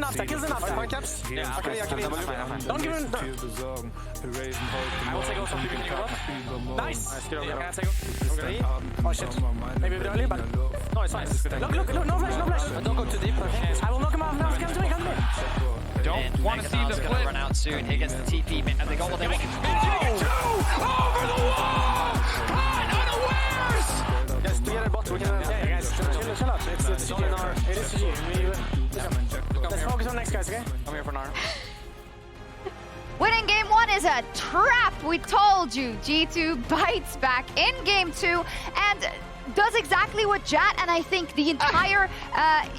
him after, kill him after. Point caps. Yeah, okay, I can I'm fine. Don't give him... I will take also Nice! Yeah, take him. Oh shit. Maybe a bit early, but... No, it's fine. Look, no flash, no flash. Don't go too deep. I will knock him off now. Come to me. Don't want to see the flip. Run out soon. He gets the TP, and they got what they want. Over the wall! Caught unawares! Yes, together bot. We can... Yeah, guys, chill out. It's all in our... It is GG. Let's focus on next, guys, okay? I'm here for now. Winning game 1 is a trap, we told you. G2 bites back in game 2 and does exactly what Jat and I think the entire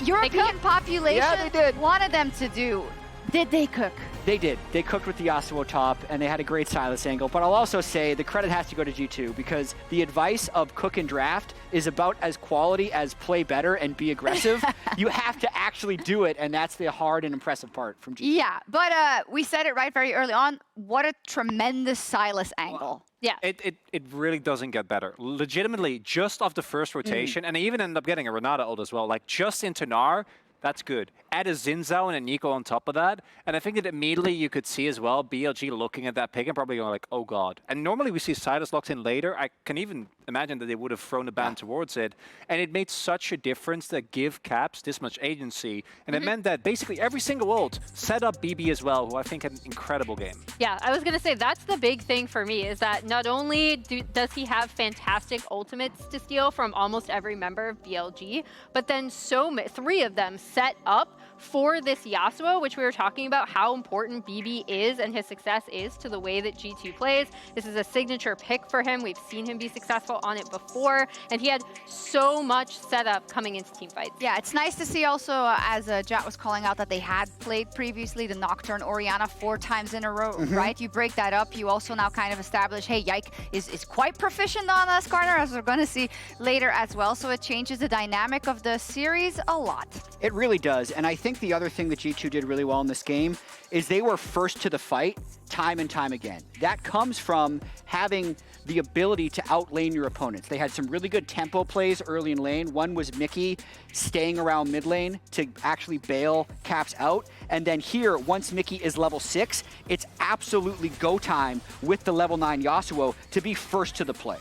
European population wanted them to do. Did they cook? They did. They cooked with the Yasuo top, and they had a great Sylas angle. But I'll also say the credit has to go to G2 because the advice of cook and draft is about as quality as play better and be aggressive. You have to actually do it, and that's the hard and impressive part from G2. Yeah, but we said it right very early on. What a tremendous Sylas angle. Yeah. It really doesn't get better. Legitimately, just off the first rotation, and they even ended up getting a Renata ult as well. Like, just into Gnar, that's good. Add a Xin Zhao and a Nico on top of that. And I think that immediately you could see as well, BLG looking at that pick and probably going like, oh god. And normally we see Sylas locked in later. I can even imagine that they would have thrown the ban towards it. And it made such a difference to give Caps this much agency. And it meant that basically every single ult set up BB as well, who I think had an incredible game. Yeah, I was going to say that's the big thing for me is that not only does he have fantastic ultimates to steal from almost every member of BLG, but then three of them set up for this Yasuo, which we were talking about how important BB is and his success is to the way that G2 plays. This is a signature pick for him. We've seen him be successful on it before, and he had so much setup coming into team fights. Yeah, it's nice to see also, as Jat was calling out, that they had played previously the Nocturne Orianna 4 times in a row, right? You break that up, you also now kind of establish, hey, Yike is quite proficient on Skarner, as we're going to see later as well, so it changes the dynamic of the series a lot. It really does, and I think the other thing that G2 did really well in this game is they were first to the fight time and time again. That comes from having the ability to outlane your opponents. They had some really good tempo plays early in lane. One was Mikyx staying around mid lane to actually bail Caps out. And then here, once Mikyx is level 6, it's absolutely go time with the level 9 Yasuo to be first to the play.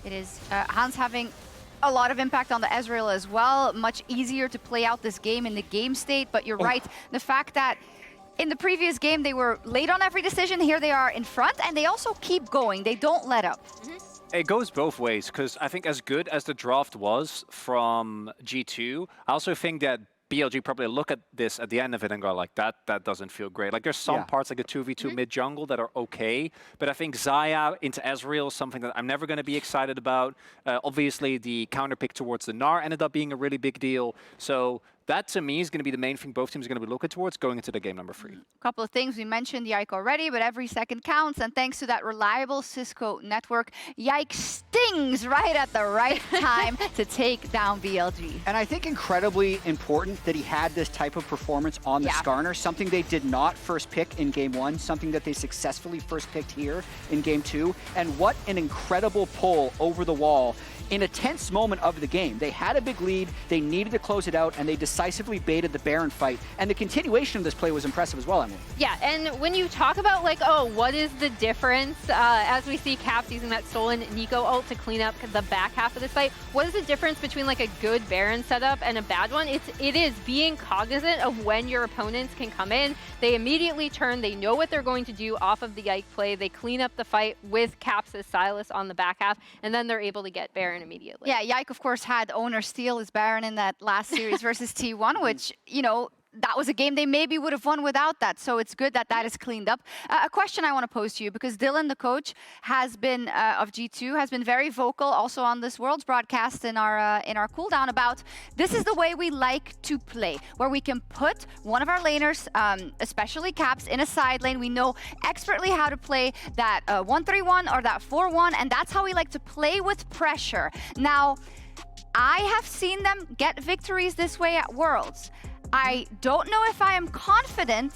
It is Hans having a lot of impact on the Ezreal as well. Much easier to play out this game in the game state, but you're right. The fact that in the previous game they were late on every decision, here they are in front, and they also keep going. They don't let up. It goes both ways, because I think as good as the draft was from G2, I also think that BLG probably look at this at the end of it and go like, that doesn't feel great. Like there's some parts like a 2v2 mid jungle that are okay, but I think Xayah into Ezreal is something that I'm never going to be excited about. Obviously the counter pick towards the Gnar ended up being a really big deal. So that to me is going to be the main thing both teams are going to be looking towards going into the game number 3. A couple of things. We mentioned Yike already, but every second counts. And thanks to that reliable Cisco network, Yike stings right at the right time to take down BLG. And I think incredibly important that he had this type of performance on the Skarner, something they did not first pick in game 1, something that they successfully first picked here in game 2. And what an incredible pull over the wall in a tense moment of the game. They had a big lead, they needed to close it out, and they decisively baited the Baron fight. And the continuation of this play was impressive as well, Emily. Yeah, and when you talk about like, oh, what is the difference as we see Caps using that stolen Nico ult to clean up the back half of this fight, what is the difference between like a good Baron setup and a bad one? It is being cognizant of when your opponents can come in. They immediately turn, they know what they're going to do off of the Yike play, they clean up the fight with Caps' Sylas on the back half, and then they're able to get Baron immediately. Yeah, Yike, of course, had owner steal his Baron in that last series versus T1, which, you know, that was a game they maybe would have won without that. So it's good that that is cleaned up. A question I want to pose to you, because Dylan, the coach, has been of G2, has been very vocal also on this Worlds broadcast in our cooldown about this is the way we like to play, where we can put one of our laners, especially Caps, in a side lane. We know expertly how to play that 1-3-1 or that 4-1, and that's how we like to play with pressure. Now, I have seen them get victories this way at Worlds. I don't know if I am confident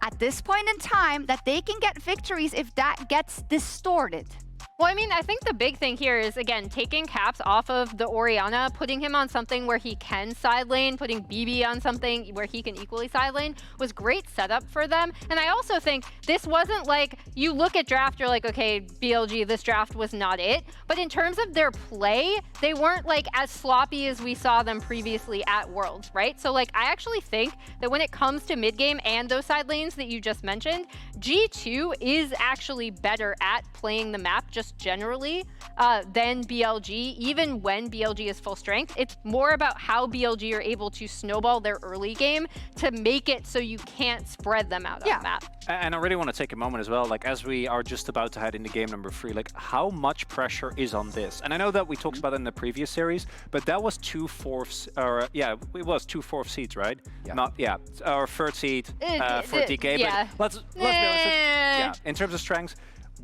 at this point in time that they can get victories if that gets distorted. Well, I mean, I think the big thing here is, again, taking Caps off of the Orianna, putting him on something where he can side lane, putting BB on something where he can equally side lane was great setup for them. And I also think this wasn't like, you look at draft, you're like, okay, BLG, this draft was not it. But in terms of their play, they weren't like as sloppy as we saw them previously at Worlds, right? So like, I actually think that when it comes to mid game and those side lanes that you just mentioned, G2 is actually better at playing the map just generally than BLG, even when BLG is full strength. It's more about how BLG are able to snowball their early game to make it so you can't spread them out on the map. And I really want to take a moment as well, like as we are just about to head into game number 3, like how much pressure is on this? And I know that we talked about it in the previous series, but that was 2/4, or yeah, it was 2/4 seeds, right? Yeah. Not, yeah, or third seed for DK. yeah. But let's be honest, yeah, in terms of strengths,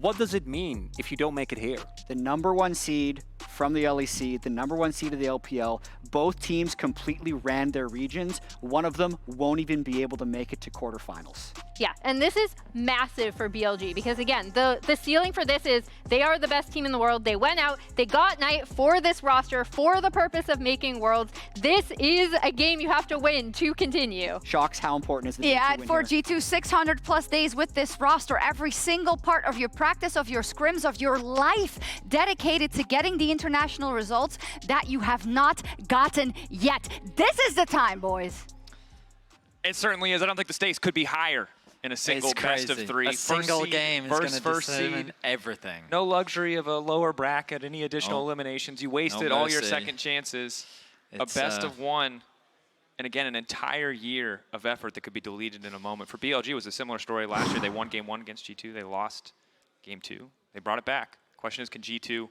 what does it mean if you don't make it here? The #1 seed from the LEC, the #1 seed of the LPL, both teams completely ran their regions. One of them won't even be able to make it to quarterfinals. Yeah, and this is massive for BLG because, again, the ceiling for this is they are the best team in the world. They went out, they got Knight for this roster for the purpose of making Worlds. This is a game you have to win to continue. Shocks, how important is the Yeah, G2 and win for here? G2, 600 plus days with this roster, every single part of your practice, of your scrims, of your life dedicated to getting the international results that you have not gotten yet. This is the time, boys. It certainly is. I don't think the stakes could be higher in a single best of 3. A single game is going to first determine seed. everything. No luxury of a lower bracket, any additional eliminations. You wasted all your mercy. second chances. It's, a best of 1. And again, an entire year of effort that could be deleted in a moment. For BLG, it was a similar story last year. They won game 1 against G2. They lost game 2. They brought it back. Question is, can G2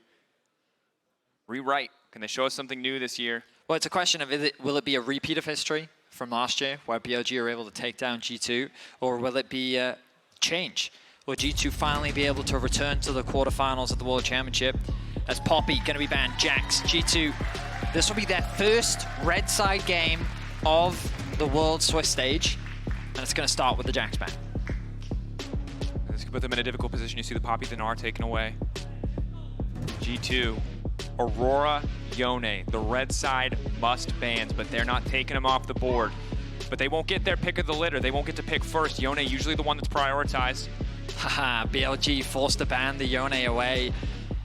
rewrite? Can they show us something new this year? Well, it's a question of will it be a repeat of history from last year where BLG are able to take down G2, or will it be a change? Will G2 finally be able to return to the quarterfinals of the World Championship? As Poppy going to be banned, Jax, G2, this will be their first red side game of the World Swiss stage, and it's going to start with the Jax ban. This could put them in a difficult position. You see the Poppy Dinar taken away. G2, Aurora, Yone, the red side must bans, but they're not taking them off the board. But they won't get their pick of the litter. They won't get to pick first. Yone usually the one that's prioritized. Haha, BLG forced to ban the Yone away.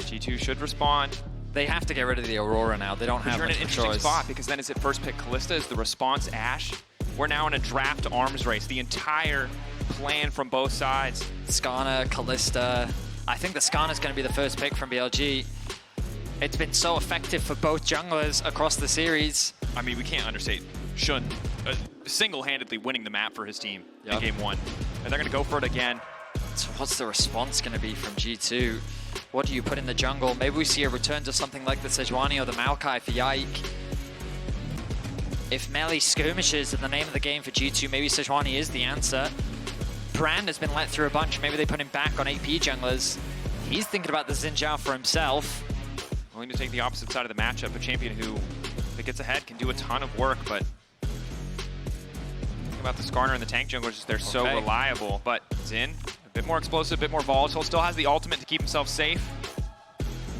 G2 should respond. They have to get rid of the Aurora now. They don't have You're in much an of a interesting choice. spot because then is it first pick Kalista? Is the response Ashe? We're now in a draft arms race. The entire plan from both sides. Skarner, Kalista. I think the Skarner's going to be the first pick from BLG. It's been so effective for both junglers across the series. I mean, we can't understate Shun single-handedly winning the map for his team in game 1. And they're going to go for it again. So what's the response going to be from G2? What do you put in the jungle? Maybe we see a return to something like the Sejuani or the Maokai for Yike. If melee skirmishes are the name of the game for G2, maybe Sejuani is the answer. Brand has been let through a bunch. Maybe they put him back on AP junglers. He's thinking about the Xin Zhao for himself. Willing to take the opposite side of the matchup. A champion who, if it gets ahead, can do a ton of work, but think about the Skarner and the tank junglers, just they're so reliable. But Xin, a bit more explosive, a bit more volatile, still has the ultimate to keep himself safe.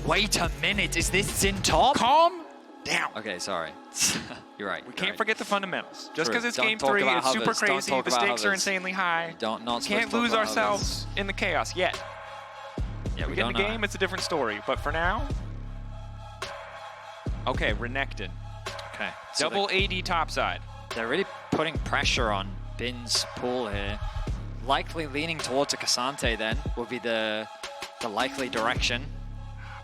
Wait a minute, is this Xin top? Calm down. Okay, sorry. You're right. We can't forget the fundamentals. Just True. because it's Don't game talk 3, about it's super hovers. Don't crazy, talk the about stakes are hovers. insanely high. Not Can't supposed to lose talk about ourselves in the chaos yet. Yeah, We get in the game, it's a different story. But for now, okay, Renekton. Okay. So Double AD topside. they're really putting pressure on Bin's pool here. Likely leaning towards a Cassante then would be the likely direction.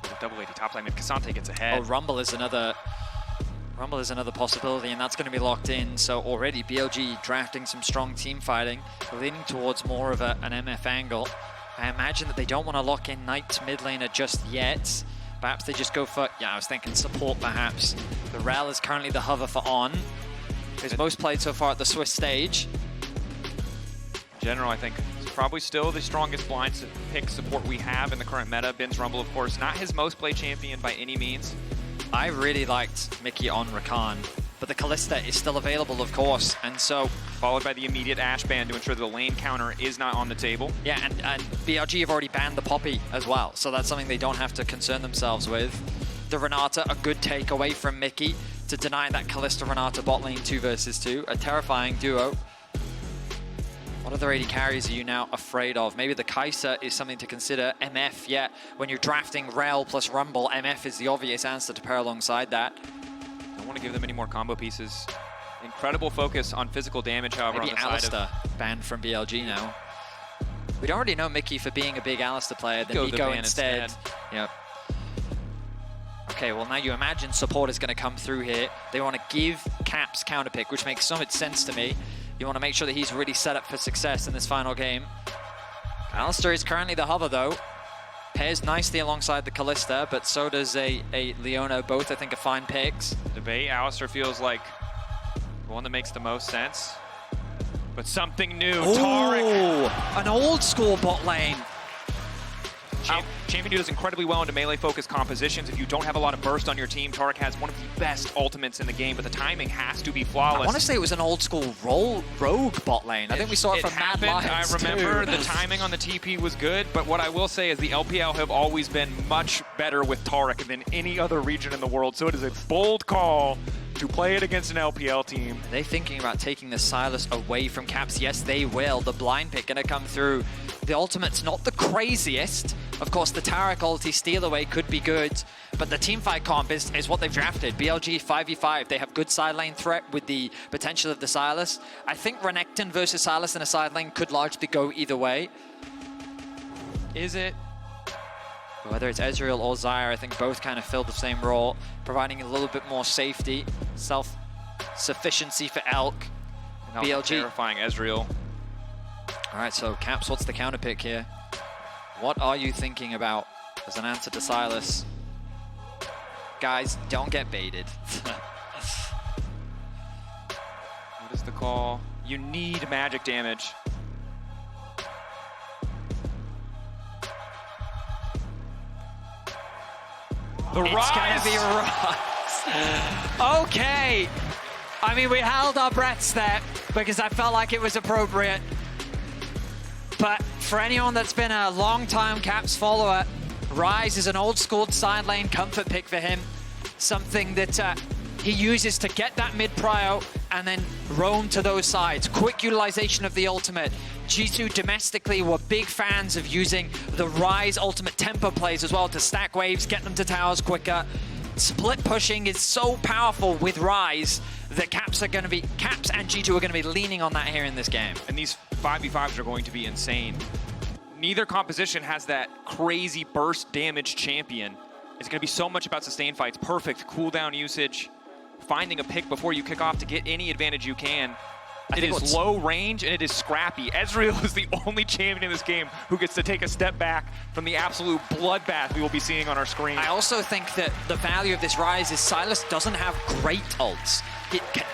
With a double AD topside, if Cassante gets ahead. Oh, Rumble is another possibility, and that's going to be locked in. So already BLG drafting some strong team fighting, leaning towards more of an MF angle. I imagine that they don't want to lock in Knight mid laner just yet. Perhaps they just go for, I was thinking support perhaps. The Rell is currently the hover for On. He's most played so far at the Swiss stage. In general, I think it's probably still the strongest blind pick support we have in the current meta. Bin's Rumble, of course, not his most played champion by any means. I really liked Mickey on Rakan, but the Kalista is still available, of course, and so... Followed by the immediate Ash ban to ensure the lane counter is not on the table. Yeah, and BLG have already banned the Poppy as well, so that's something they don't have to concern themselves with. The Renata, a good takeaway from Mikyx to deny that Kalista-Renata bot lane 2 versus 2. A terrifying duo. What other AD carries are you now afraid of? Maybe the Kai'Sa is something to consider. MF, yeah, when you're drafting Rell plus Rumble, MF is the obvious answer to pair alongside that. Don't want to give them any more combo pieces. Incredible focus on physical damage, however, Maybe on the side Kalista banned from BLG now. We don't already know Mikyx for being a big Kalista player, then Go the Nico ban instead. Yep. Okay, well now you imagine support is going to come through here. They want to give Caps counterpick, which makes so much sense to me. You want to make sure that he's really set up for success in this final game. Kalista is currently the hover though. Pairs nicely alongside the Kalista, but so does a Leona. Both, I think, are fine picks. Debate, Alistar feels like the one that makes the most sense. But something new, Taric. An old school bot lane. Champion does incredibly well into melee-focused compositions. If you don't have a lot of burst on your team, Taric has one of the best ultimates in the game, but the timing has to be flawless. I want to say it was an old school rogue bot lane. I think we saw it from Mad Lions I remember too. the timing on the TP was good, but what I will say is the LPL have always been much better with Taric than any other region in the world, so it is a bold call to play it against an LPL team. Are they thinking about taking the Sylas away from Caps? Yes, they will. The blind pick going to come through. The ultimate's not the craziest. Of course, the Taric ulti steal away could be good, but the teamfight comp is what they've drafted. BLG 5v5. They have good side lane threat with the potential of the Sylas. I think Renekton versus Sylas in a side lane could largely go either way. Is it? Whether it's Ezreal or Zyre, I think both kind of fill the same role, providing a little bit more safety, self-sufficiency for Elk. BLG. Terrifying Ezreal. All right, so Caps, what's the counter pick here? What are you thinking about as an answer to Sylas? Guys, don't get baited. What is the call? You need magic damage. The It's Ryze! gonna be Ryze. Okay. I mean, we held our breaths there because I felt like it was appropriate. But for anyone that's been a long-time Caps follower, Ryze is an old-school side lane comfort pick for him. Something that he uses to get that mid-prio and then roam to those sides. Quick utilization of the ultimate. G2 domestically were big fans of using the Ryze ultimate tempo plays as well to stack waves, get them to towers quicker. Split pushing is so powerful with Ryze that Caps and G2 are going to be leaning on that here in this game. And these 5v5s are going to be insane. Neither composition has that crazy burst damage champion. It's going to be so much about sustain fights, perfect cooldown usage, finding a pick before you kick off to get any advantage you can. It is low range and it is scrappy. Ezreal is the only champion in this game who gets to take a step back from the absolute bloodbath we will be seeing on our screen. I also think that the value of this Ryze is Sylas doesn't have great ults.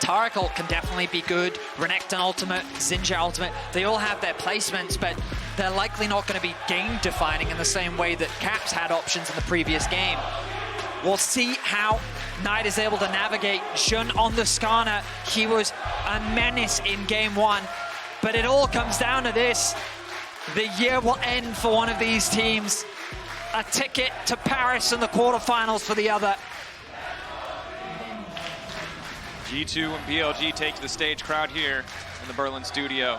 Taric ult can definitely be good. Renekton ultimate, Xin Zhao ultimate, they all have their placements, but they're likely not going to be game-defining in the same way that Caps had options in the previous game. We'll see how Knight is able to navigate. Xin on the Skarner, he was a menace in game one, but it all comes down to this. The year will end for one of these teams. A ticket to Paris in the quarterfinals for the other. G2 and BLG take to the stage, crowd here in the Berlin studio.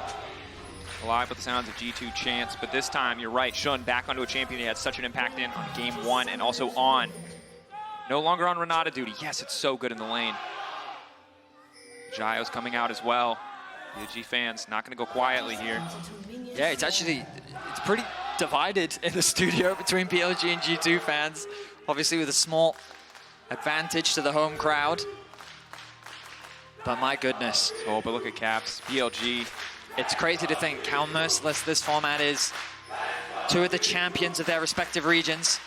Alive with the sounds of G2 chants, but this time, you're right, Xin back onto a champion he had such an impact in on game one and also on. No longer on Renata duty. Yes, it's so good in the lane. Zhao's coming out as well. BLG fans not going to go quietly here. Yeah, it's pretty divided in the studio between BLG and G2 fans. Obviously with a small advantage to the home crowd. But my goodness. Oh, but look at Caps, BLG. It's crazy to think how merciless this format is. Two of the champions of their respective regions.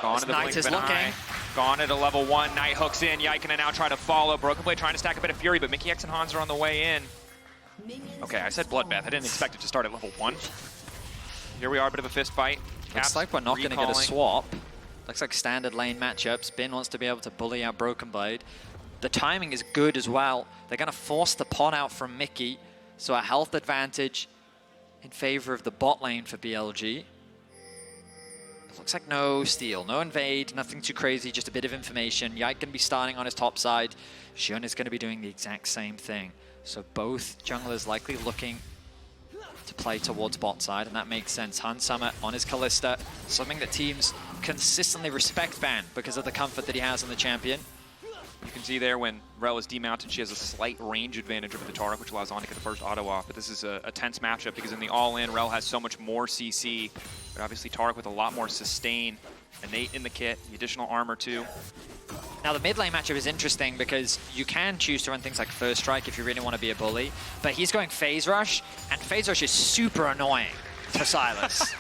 Gone to the blink of an eye. Gone at a level 1. Knight hooks in. Yike can now try to follow. BrokenBlade trying to stack a bit of fury, but Mikyx and Hans are on the way in. Okay, I said bloodbath. I didn't expect it to start at level 1. Here we are, a bit of a fist fight. Looks like we're not going to get a swap. Looks like standard lane matchups. Bin wants to be able to bully out BrokenBlade. the timing is good as well. They're going to force the pot out from Mikyx, so a health advantage in favor of the bot lane for BLG. It looks like no steal, no invade, nothing too crazy, just a bit of information. Yike going to be starting on his top side. Xin is going to be doing the exact same thing. So both junglers likely looking to play towards bot side, and that makes sense. Hansama on his Kalista, something that teams consistently respect Ban because of the comfort that he has on the champion. You can see there when Rell is demounted, she has a slight range advantage over the Taric, which allows on to get the first auto off. But this is a tense matchup because in the all-in, Rell has so much more CC, but obviously Taric with a lot more sustain. Innate in the kit, the additional armor too. Now the mid lane matchup is interesting because you can choose to run things like First Strike if you really want to be a bully, but he's going Phase Rush, and Phase Rush is super annoying for Sylas.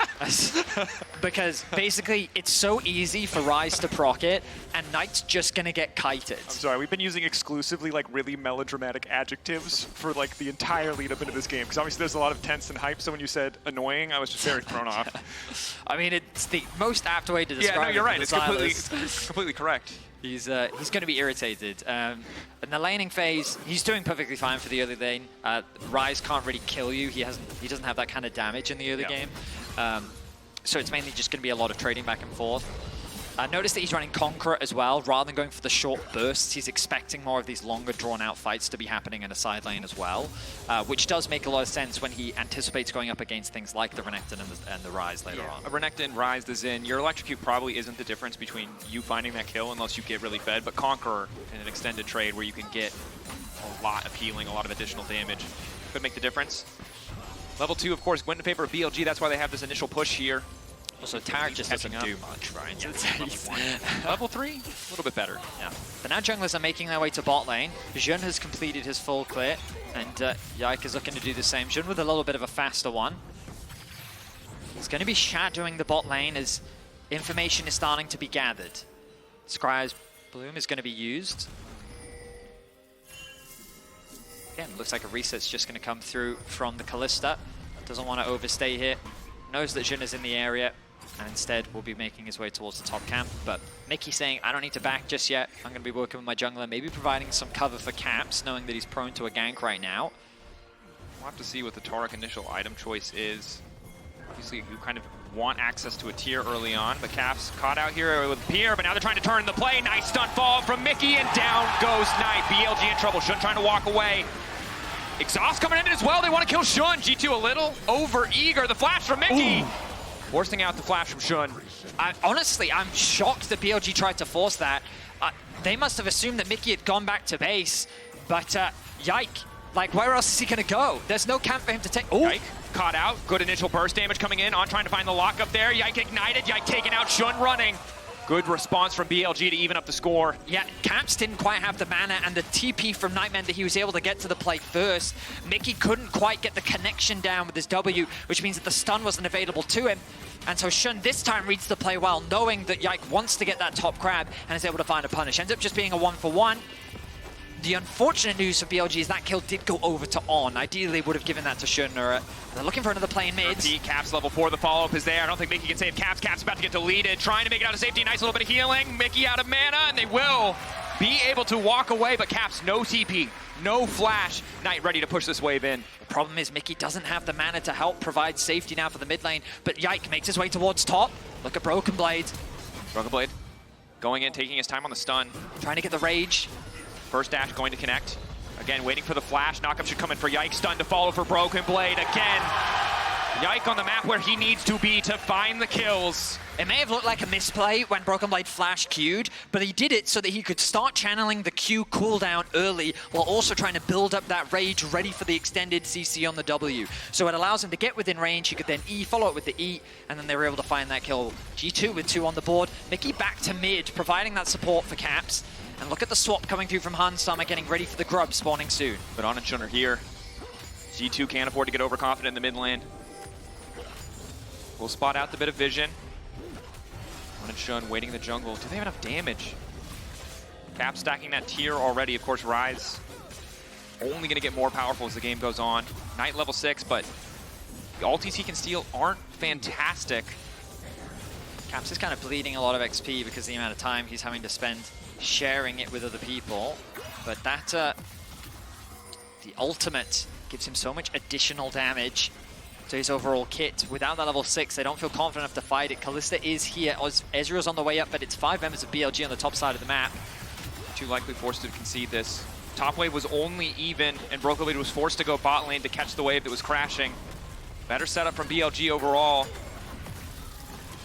Because basically it's so easy for Ryze to proc it, and Knight's just gonna get kited. I'm sorry, we've been using exclusively like really melodramatic adjectives for like the entire lead up into this game, because obviously there's a lot of tense and hype, so when you said annoying, I was just very thrown off. I mean, it's the most apt way to describe it. Yeah, no, you're right, it's Sylas. completely correct. He's going to be irritated. In the laning phase, he's doing perfectly fine for the early lane. Ryze can't really kill you. He doesn't have that kind of damage in the early game. So it's mainly just going to be a lot of trading back and forth. Notice that he's running Conqueror as well. Rather than going for the short bursts, he's expecting more of these longer drawn-out fights to be happening in a side lane as well, which does make a lot of sense when he anticipates going up against things like the Renekton and the Ryze later on. A Renekton, Ryze, the Xin. Your electrocute probably isn't the difference between you finding that kill unless you get really fed, but Conqueror in an extended trade where you can get a lot of healing, a lot of additional damage could make the difference. Level 2, of course, went in favor of BLG. That's why they have this initial push here. Also, Taric just doesn't do much, right? Yeah, level 3, a little bit better. Yeah. But now junglers are making their way to bot lane. Xin has completed his full clear, and Yike is looking to do the same. Xin with a little bit of a faster one. He's going to be shadowing the bot lane as information is starting to be gathered. Scry's Bloom is going to be used. Again, looks like a reset's just going to come through from the Kalista. Doesn't want to overstay here. Knows that Xin is in the area, and instead will be making his way towards the top camp. But Mikyx saying, I don't need to back just yet. I'm going to be working with my jungler, maybe providing some cover for Caps, knowing that he's prone to a gank right now. We'll have to see what the Taric initial item choice is. Obviously, you kind of want access to a tier early on, but Caps caught out here with Pierre, but now they're trying to turn the play. Nice stun fall from Mikyx, and down goes Knight. BLG in trouble. Xin trying to walk away. Exhaust coming in as well. They want to kill Xin. G2 a little over eager. The flash from Mikyx. Forcing out the flash from Xin. Honestly, I'm shocked that BLG tried to force that. They must have assumed that Mikyx had gone back to base, but Yike, like, where else is he going to go? There's no camp for him to take. Yike caught out. Good initial burst damage coming in. On trying to find the lock up there. Yike ignited. Yike taking out Xin running. Good response from BLG to even up the score. Yeah, Caps didn't quite have the mana, and the TP from Nightman that he was able to get to the play first. Mikyx couldn't quite get the connection down with his W, which means that the stun wasn't available to him. And so Xin this time reads the play well, knowing that Yike wants to get that top grab and is able to find a punish. Ends up just being a 1-for-1. The unfortunate news for BLG is that kill did go over to On. Ideally, would have given that to Xin. They're looking for another play in mid. Caps level 4, the follow-up is there. I don't think Mikyx can save Caps. Caps about to get deleted. Trying to make it out of safety. Nice little bit of healing. Mikyx out of mana, and they will be able to walk away, but Caps, no TP, no flash. Knight ready to push this wave in. The problem is Mikyx doesn't have the mana to help provide safety now for the mid lane, but Yike makes his way towards top. Look at BrokenBlade. BrokenBlade going in, taking his time on the stun. Trying to get the rage. First dash going to connect. Again, waiting for the flash. Knockup should come in for Yike. Stun to follow for BrokenBlade. Again, Yike on the map where he needs to be to find the kills. It may have looked like a misplay when BrokenBlade flash Q'd, but he did it so that he could start channeling the Q cooldown early while also trying to build up that rage ready for the extended CC on the W. So it allows him to get within range. He could then E, follow it with the E, and then they were able to find that kill. G2 with 2 on the board. Mikyx back to mid, providing that support for Caps. And look at the swap coming through from Hansama, getting ready for the grub spawning soon. But On and Xin are here. G2 can't afford to get overconfident in the mid lane. We'll spot out the bit of vision. On and Xin waiting in the jungle. Do they have enough damage? Cap stacking that tier already. Of course, Ryze only going to get more powerful as the game goes on. Knight level 6, but the ultis he can steal aren't fantastic. Caps is kind of bleeding a lot of XP because of the amount of time he's having to spend sharing it with other people. But that, the ultimate gives him so much additional damage to his overall kit. Without that level 6, they don't feel confident enough to fight it. Kalista is here. Ezreal's on the way up, but it's 5 members of BLG on the top side of the map. Too likely forced to concede this. Top wave was only even, and BrokenBlade was forced to go bot lane to catch the wave that was crashing. Better setup from BLG overall.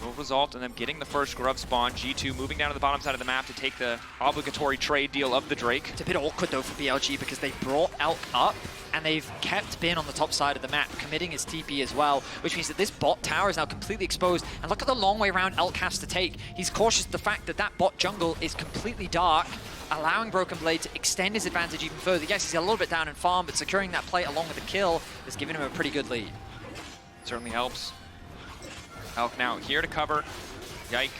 Will result in them getting the first grub spawn. G2 moving down to the bottom side of the map to take the obligatory trade deal of the Drake. It's a bit awkward though for BLG because they brought Elk up and they've kept Bin on the top side of the map, committing his TP as well, which means that this bot tower is now completely exposed. And look at the long way around Elk has to take. He's cautious of the fact that that bot jungle is completely dark, allowing BrokenBlade to extend his advantage even further. Yes, he's a little bit down in farm, but securing that plate along with the kill has given him a pretty good lead. Certainly helps. Elk now here to cover. Yike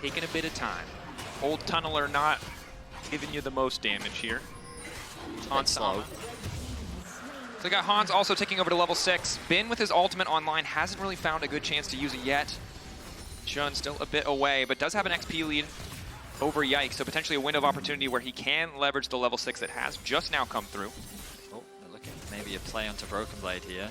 taking a bit of time. Old Tunneler not giving you the most damage here. Hans slow. So we got Hans also taking over to level 6. Bin with his ultimate online hasn't really found a good chance to use it yet. Xin still a bit away, but does have an XP lead over Yike, so potentially a window of opportunity where he can leverage the level 6 that has just now come through. Oh, they're looking at maybe a play onto BrokenBlade here.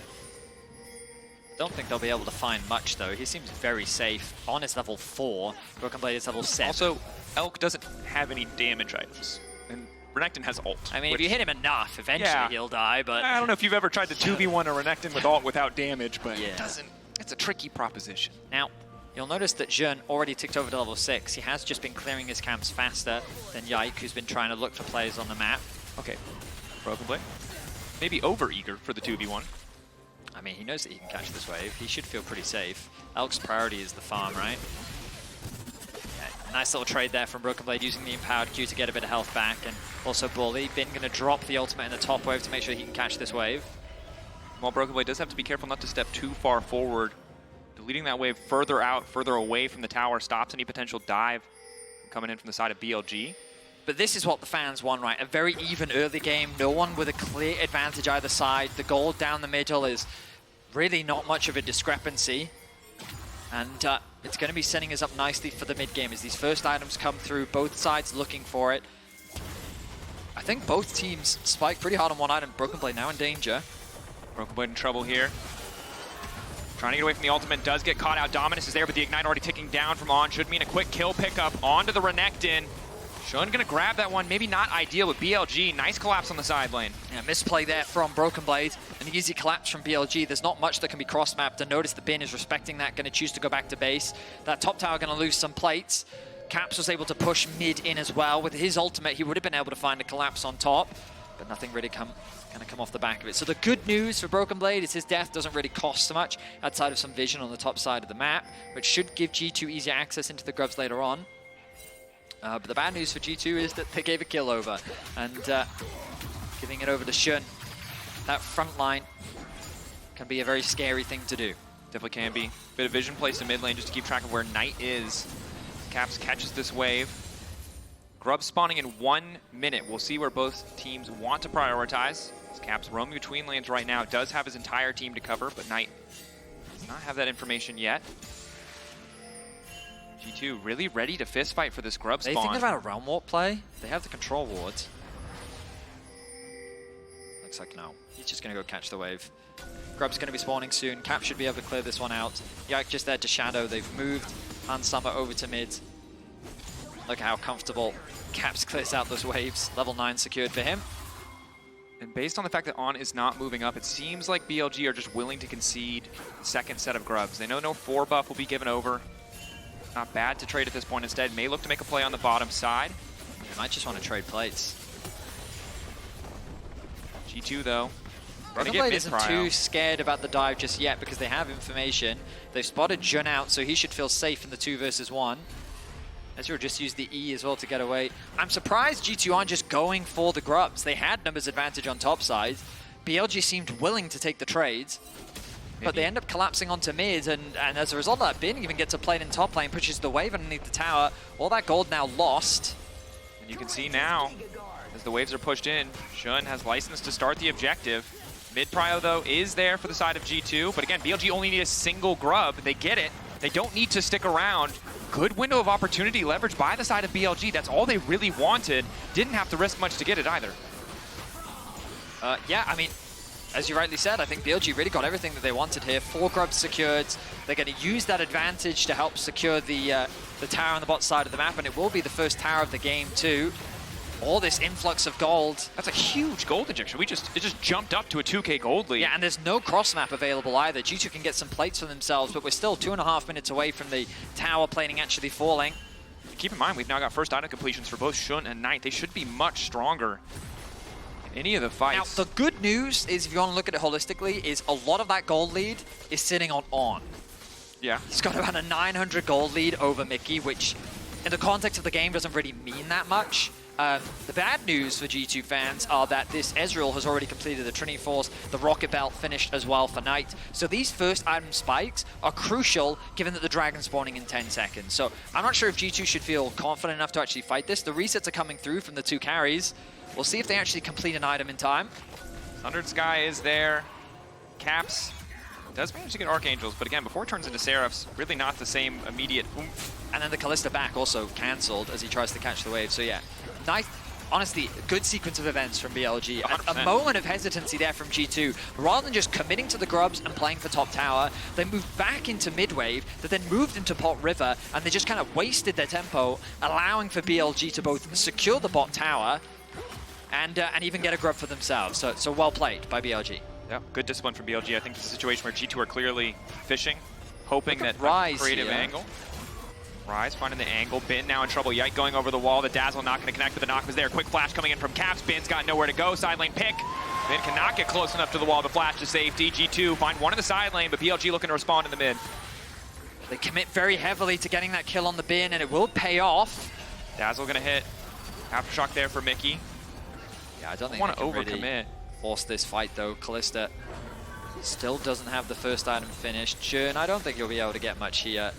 Don't think they'll be able to find much though. He seems very safe on his level 4. BrokenBlade is level 7. Also, Elk doesn't have any damage items, and Renekton has ult. I mean, if you hit him enough, eventually he'll die, but... I don't know if you've ever tried to 2v1 a Renekton with ult without damage, but Yeah. it doesn't... It's a tricky proposition. Now, you'll notice that Xin already ticked over to level 6. He has just been clearing his camps faster than Yike, who's been trying to look for players on the map. Okay, BrokenBlade. Maybe over-eager for the 2v1. I mean, he knows that he can catch this wave. He should feel pretty safe. Elk's priority is the farm, right? Yeah, nice little trade there from BrokenBlade using the empowered Q to get a bit of health back. And also Bully. Bin going to drop the ultimate in the top wave to make sure he can catch this wave. While BrokenBlade does have to be careful not to step too far forward. Deleting that wave further out, further away from the tower stops any potential dive coming in from the side of BLG. But this is what the fans want, right? A very even early game. No one with a clear advantage either side. The gold down the middle is really not much of a discrepancy. And it's going to be setting us up nicely for the mid game as these first items come through. Both sides looking for it. I think both teams spike pretty hard on one item. BrokenBlade now in danger. BrokenBlade in trouble here. Trying to get away from the ultimate, does get caught out. Dominus is there, but the Ignite already ticking down from On. Should mean a quick kill pickup onto the Renekton. Xin gonna grab that one, maybe not ideal with BLG. Nice collapse on the side lane. Yeah, misplay there from BrokenBlade. An easy collapse from BLG. There's not much that can be cross-mapped, and notice the Bin is respecting that, gonna choose to go back to base. That top tower gonna lose some plates. Caps was able to push mid in as well. With his ultimate, he would have been able to find a collapse on top, but nothing really gonna come off the back of it. So the good news for BrokenBlade is his death doesn't really cost so much outside of some vision on the top side of the map, which should give G2 easier access into the grubs later on. But the bad news for G2 is that they gave a kill over, and giving it over to Xin. That front line can be a very scary thing to do. Definitely can be. Bit of vision placed in mid lane just to keep track of where Knight is. Caps catches this wave. Grub spawning in 1 minute. We'll see where both teams want to prioritize. As Caps roaming between lanes right now. Does have his entire team to cover, but Knight does not have that information yet. G2 really ready to fist fight for this grub spawn. They thinking about a realm warp play? They have the control wards. Looks like no. He's just going to go catch the wave. Grub's going to be spawning soon. Cap should be able to clear this one out. Yike just there to shadow. They've moved Hans Summer over to mid. Look how comfortable Caps clears out those waves. Level 9 secured for him. And based on the fact that On is not moving up, it seems like BLG are just willing to concede the second set of grubs. They know no 4 buff will be given over. Not bad to trade at this point. Instead, may look to make a play on the bottom side. They might just want to trade plates. G2, though. BrokenBlade isn't too scared about the dive just yet because they have information. They've spotted Xin out, so he should feel safe in the 2 versus 1. Ezreal just used the E as well to get away. I'm surprised G2 aren't just going for the grubs. They had numbers advantage on top side. BLG seemed willing to take the trades. But they end up collapsing onto mid, and as a result of that, Bin even gets a plate in top lane, pushes the wave underneath the tower. All that gold now lost. And you can see now, as the waves are pushed in, Xin has license to start the objective. Mid prio, though, is there for the side of G2. But again, BLG only need a single grub. They get it. They don't need to stick around. Good window of opportunity leveraged by the side of BLG. That's all they really wanted. Didn't have to risk much to get it either. Yeah, I mean, as you rightly said, I think BLG really got everything that they wanted here. 4 grubs secured. They're going to use that advantage to help secure the tower on the bot side of the map, and it will be the first tower of the game too. All this influx of gold. That's a huge gold injection. It just jumped up to a 2K gold lead. Yeah, and there's no cross map available either. G2 can get some plates for themselves, but we're still 2.5 minutes away from the tower plating actually falling. Keep in mind, we've now got first item completions for both Xun and Knight. They should be much stronger in any of the fights. Now, the good news is, if you want to look at it holistically, is a lot of that gold lead is sitting on. Yeah. He's got about a 900 gold lead over Mikyx, which in the context of the game doesn't really mean that much. The bad news for G2 fans are that this Ezreal has already completed the Trinity Force, the Rocket Belt finished as well for Knight. So these first item spikes are crucial given that the Dragon's spawning in 10 seconds. So I'm not sure if G2 should feel confident enough to actually fight this. The resets are coming through from the 2 carries. We'll see if they actually complete an item in time. Sundered Sky is there. Caps does manage to get Archangels, but again, before it turns into Seraphs, really not the same immediate oomph. And then the Kalista back also cancelled as he tries to catch the wave. So yeah, nice, honestly, good sequence of events from BLG. A moment of hesitancy there from G2. Rather than just committing to the grubs and playing for top tower, they moved back into mid wave, that then moved into Pot River, and they just kind of wasted their tempo, allowing for BLG to both secure the bot tower and even get a grub for themselves. So well played by BLG. Yeah, good discipline from BLG. I think it's a situation where G2 are clearly fishing, hoping that Ryze creative here. angle. Ryze finding the angle. Bin now in trouble. Yike going over the wall. The Dazzle not going to connect, but the knock was there. Quick flash coming in from Caps. Bin's got nowhere to go. Side lane pick. Bin cannot get close enough to the wall to flash to safety. G2 find one in the side lane, but BLG looking to respond in the mid. They commit very heavily to getting that kill on the Bin, and it will pay off. Dazzle going to hit. Aftershock there for Mikyx. Yeah, I don't think want they to can overcommit. really force this fight though. Kalista still doesn't have the first item finished. Xun, I don't think he'll be able to get much here.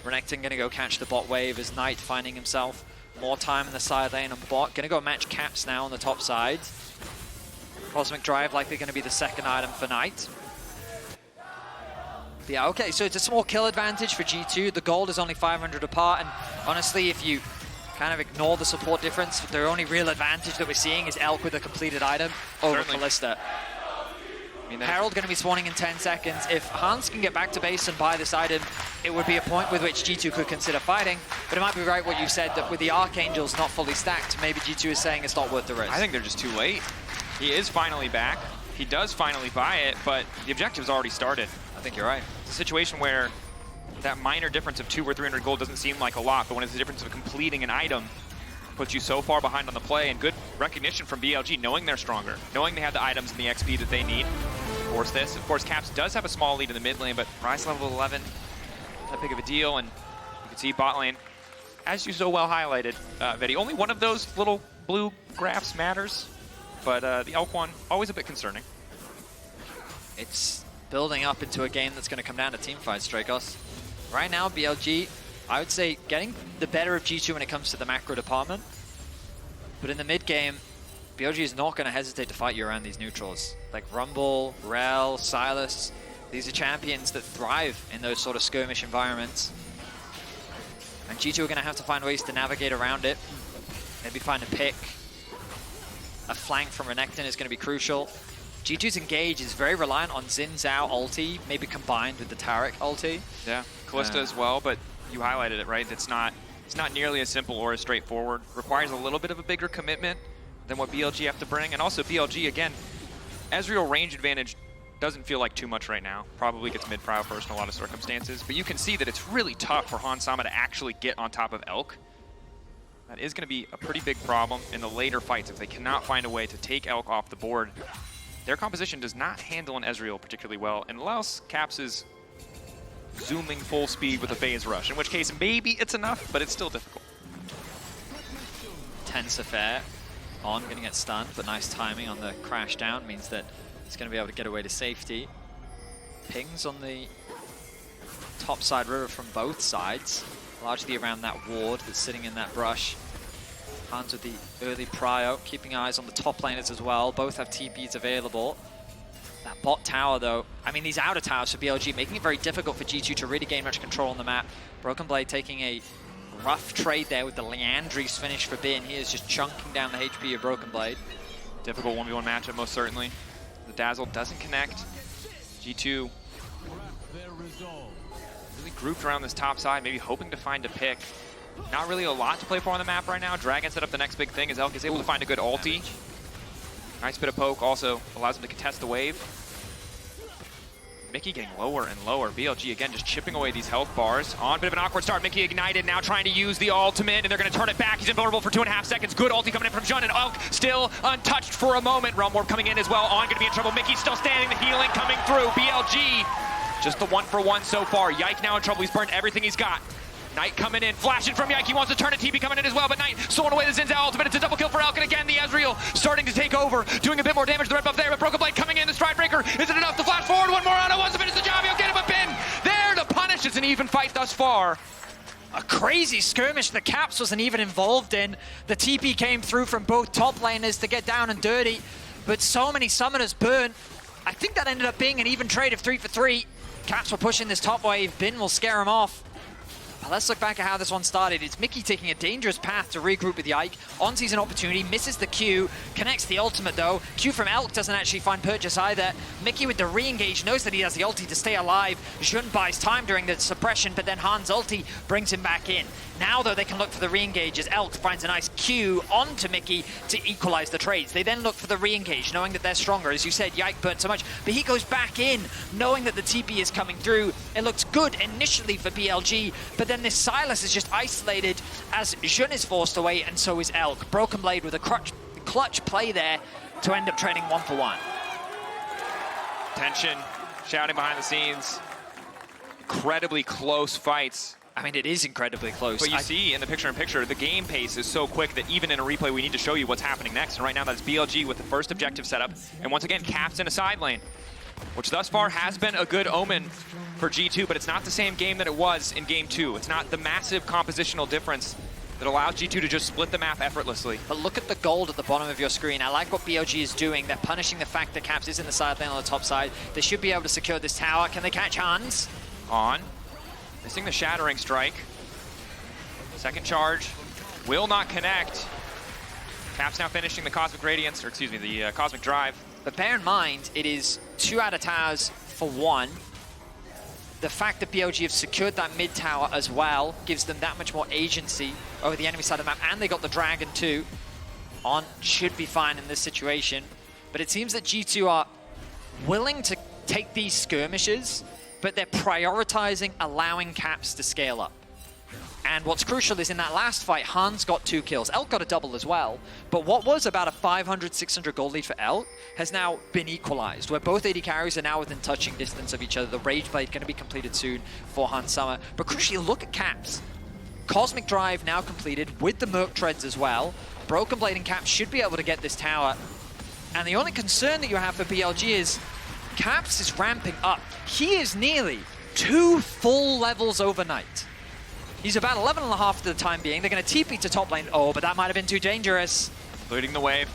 Renekton gonna go catch the bot wave as Knight finding himself more time in the side lane on bot. Gonna go match Caps now on the top side. Cosmic Drive likely gonna be the second item for Knight. But yeah, okay, so it's a small kill advantage for G2. The gold is only 500 apart, and honestly, if you kind of ignore the support difference, the only real advantage that we're seeing is Elk with a completed item over Kalista. I mean, Herald going to be spawning in 10 seconds. If Hans can get back to base and buy this item, it would be a point with which G2 could consider fighting. But it might be right what you said, that with the Archangels not fully stacked, maybe G2 is saying it's not worth the risk. I think they're just too late. He is finally back. He does finally buy it, but the objective's already started. I think you're right. It's a situation where that minor difference of 200 or 300 gold doesn't seem like a lot, but when it's the difference of completing an item, puts you so far behind on the play, and good recognition from BLG, knowing they're stronger, knowing they have the items and the XP that they need to force this. Of course, Caps does have a small lead in the mid lane, but Ryze level 11, not big of a deal, and you can see bot lane, as you so well highlighted, Vedi, only one of those little blue graphs matters, but the Elk one, always a bit concerning. It's building up into a game that's going to come down to teamfights, Dracos. Right now, BLG, I would say, getting the better of G2 when it comes to the macro department. But in the mid game, BLG is not going to hesitate to fight you around these neutrals. Like Rumble, Rell, Sylas, these are champions that thrive in those sort of skirmish environments. And G2 are going to have to find ways to navigate around it. Maybe find a pick. A flank from Renekton is going to be crucial. G2's engage is very reliant on Xin Zhao ulti, maybe combined with the Taric ulti. Yeah, Kalista as well, but you highlighted it, right? It's not nearly as simple or as straightforward. Requires a little bit of a bigger commitment than what BLG have to bring. And also BLG, again, Ezreal range advantage doesn't feel like too much right now. Probably gets mid-prio first in a lot of circumstances. But you can see that it's really tough for Hans Sama to actually get on top of Elk. That is going to be a pretty big problem in the later fights if they cannot find a way to take Elk off the board. Their composition does not handle an Ezreal particularly well, unless Caps is zooming full speed with a phase rush, in which case maybe it's enough, but it's still difficult. Tense affair. On, going to get stunned, but nice timing on the crash down means that he's going to be able to get away to safety. Pings on the top side river from both sides, largely around that ward that's sitting in that brush. Hans with the early prio, keeping eyes on the top laners as well. Both have TPs available. That bot tower, though. I mean, these outer towers for BLG, making it very difficult for G2 to really gain much control on the map. BrokenBlade taking a rough trade there with the Leandry's finish for Bin. He is just chunking down the HP of BrokenBlade. Difficult 1v1 matchup, most certainly. The Dazzle doesn't connect. G2 really grouped around this top side, maybe hoping to find a pick. Not really a lot to play for on the map right now. Dragon set up the next big thing as Elk is able to find a good ulti. Nice bit of poke also allows him to contest the wave. Mikyx getting lower and lower. BLG again just chipping away these health bars. On a bit of an awkward start. Mikyx ignited, now trying to use the ultimate, and they're going to turn it back. He's invulnerable for 2.5 seconds. Good ulti coming in from Jun, and Elk still untouched for a moment. Realm Warp coming in as well. On going to be in trouble. Mikyx still standing. The healing coming through. BLG just the 1-for-1 so far. Yike now in trouble. He's burned everything he's got. Knight coming in, flashing from Yike. He wants to turn it. TP coming in as well, but Knight stolen away the Xin Zhao ultimate. It's a double kill for Elk, and again, the Ezreal starting to take over, doing a bit more damage. The red buff there, but BrokenBlade coming in. The Stride Breaker, is it enough to flash forward? One more on it, wants to finish the job. He'll get him a pin. There to punish. It's an even fight thus far. A crazy skirmish the Caps wasn't even involved in. The TP came through from both top laners to get down and dirty, but so many summoners burnt. I think that ended up being an even trade of 3 for 3. Caps were pushing this top wave. Bin will scare him off. Let's look back at how this one started. It's Mikyx taking a dangerous path to regroup with Yike. On sees an opportunity, misses the Q, connects the ultimate though. Q from Elk doesn't actually find purchase either. Mikyx with the re-engage knows that he has the ulti to stay alive. Jun buys time during the suppression, but then Han's ulti brings him back in. Now though, they can look for the re-engage as Elk finds a nice Q onto Mikyx to equalize the trades. They then look for the re-engage, knowing that they're stronger. As you said, Yike burnt so much, but he goes back in, knowing that the TP is coming through. It looks good initially for BLG, but then this Sylas is just isolated as Jun is forced away, and so is Elk. BrokenBlade with a clutch play there to end up trading 1-for-1. Tension, shouting behind the scenes. Incredibly close fights. I mean, it is incredibly close. But you see in the picture-in-picture, the game pace is so quick that even in a replay, we need to show you what's happening next. And right now, that's BLG with the first objective setup. And once again, Caps in a side lane, which thus far has been a good omen for G2, but it's not the same game that it was in Game 2. It's not the massive compositional difference that allows G2 to just split the map effortlessly. But look at the gold at the bottom of your screen. I like what BLG is doing. They're punishing the fact that Caps is in the side lane on the top side. They should be able to secure this tower. Can they catch Hans? On. Missing the Shattering Strike. Second charge. Will not connect. Caps now finishing the Cosmic Radiance, or excuse me, the Cosmic Drive. But bear in mind, it is 2 out of towers for 1. The fact that BLG have secured that mid tower as well gives them that much more agency over the enemy side of the map, and they got the Dragon too. On should be fine in this situation, but it seems that G2 are willing to take these skirmishes, but they're prioritizing allowing Caps to scale up. And what's crucial is in that last fight, Hans got 2 kills. Elk got a double as well. But what was about a 500, 600 gold lead for Elk has now been equalized, where both AD carries are now within touching distance of each other. The Rage Blade going to be completed soon for Hans Summer. But crucially, look at Caps. Cosmic Drive now completed with the Merc Treads as well. BrokenBlade and Caps should be able to get this tower. And the only concern that you have for BLG is Caps is ramping up. He is nearly 2 full levels overnight. He's about 11.5 for the time being. They're going to TP to top lane. Oh, but that might have been too dangerous. Leading the wave.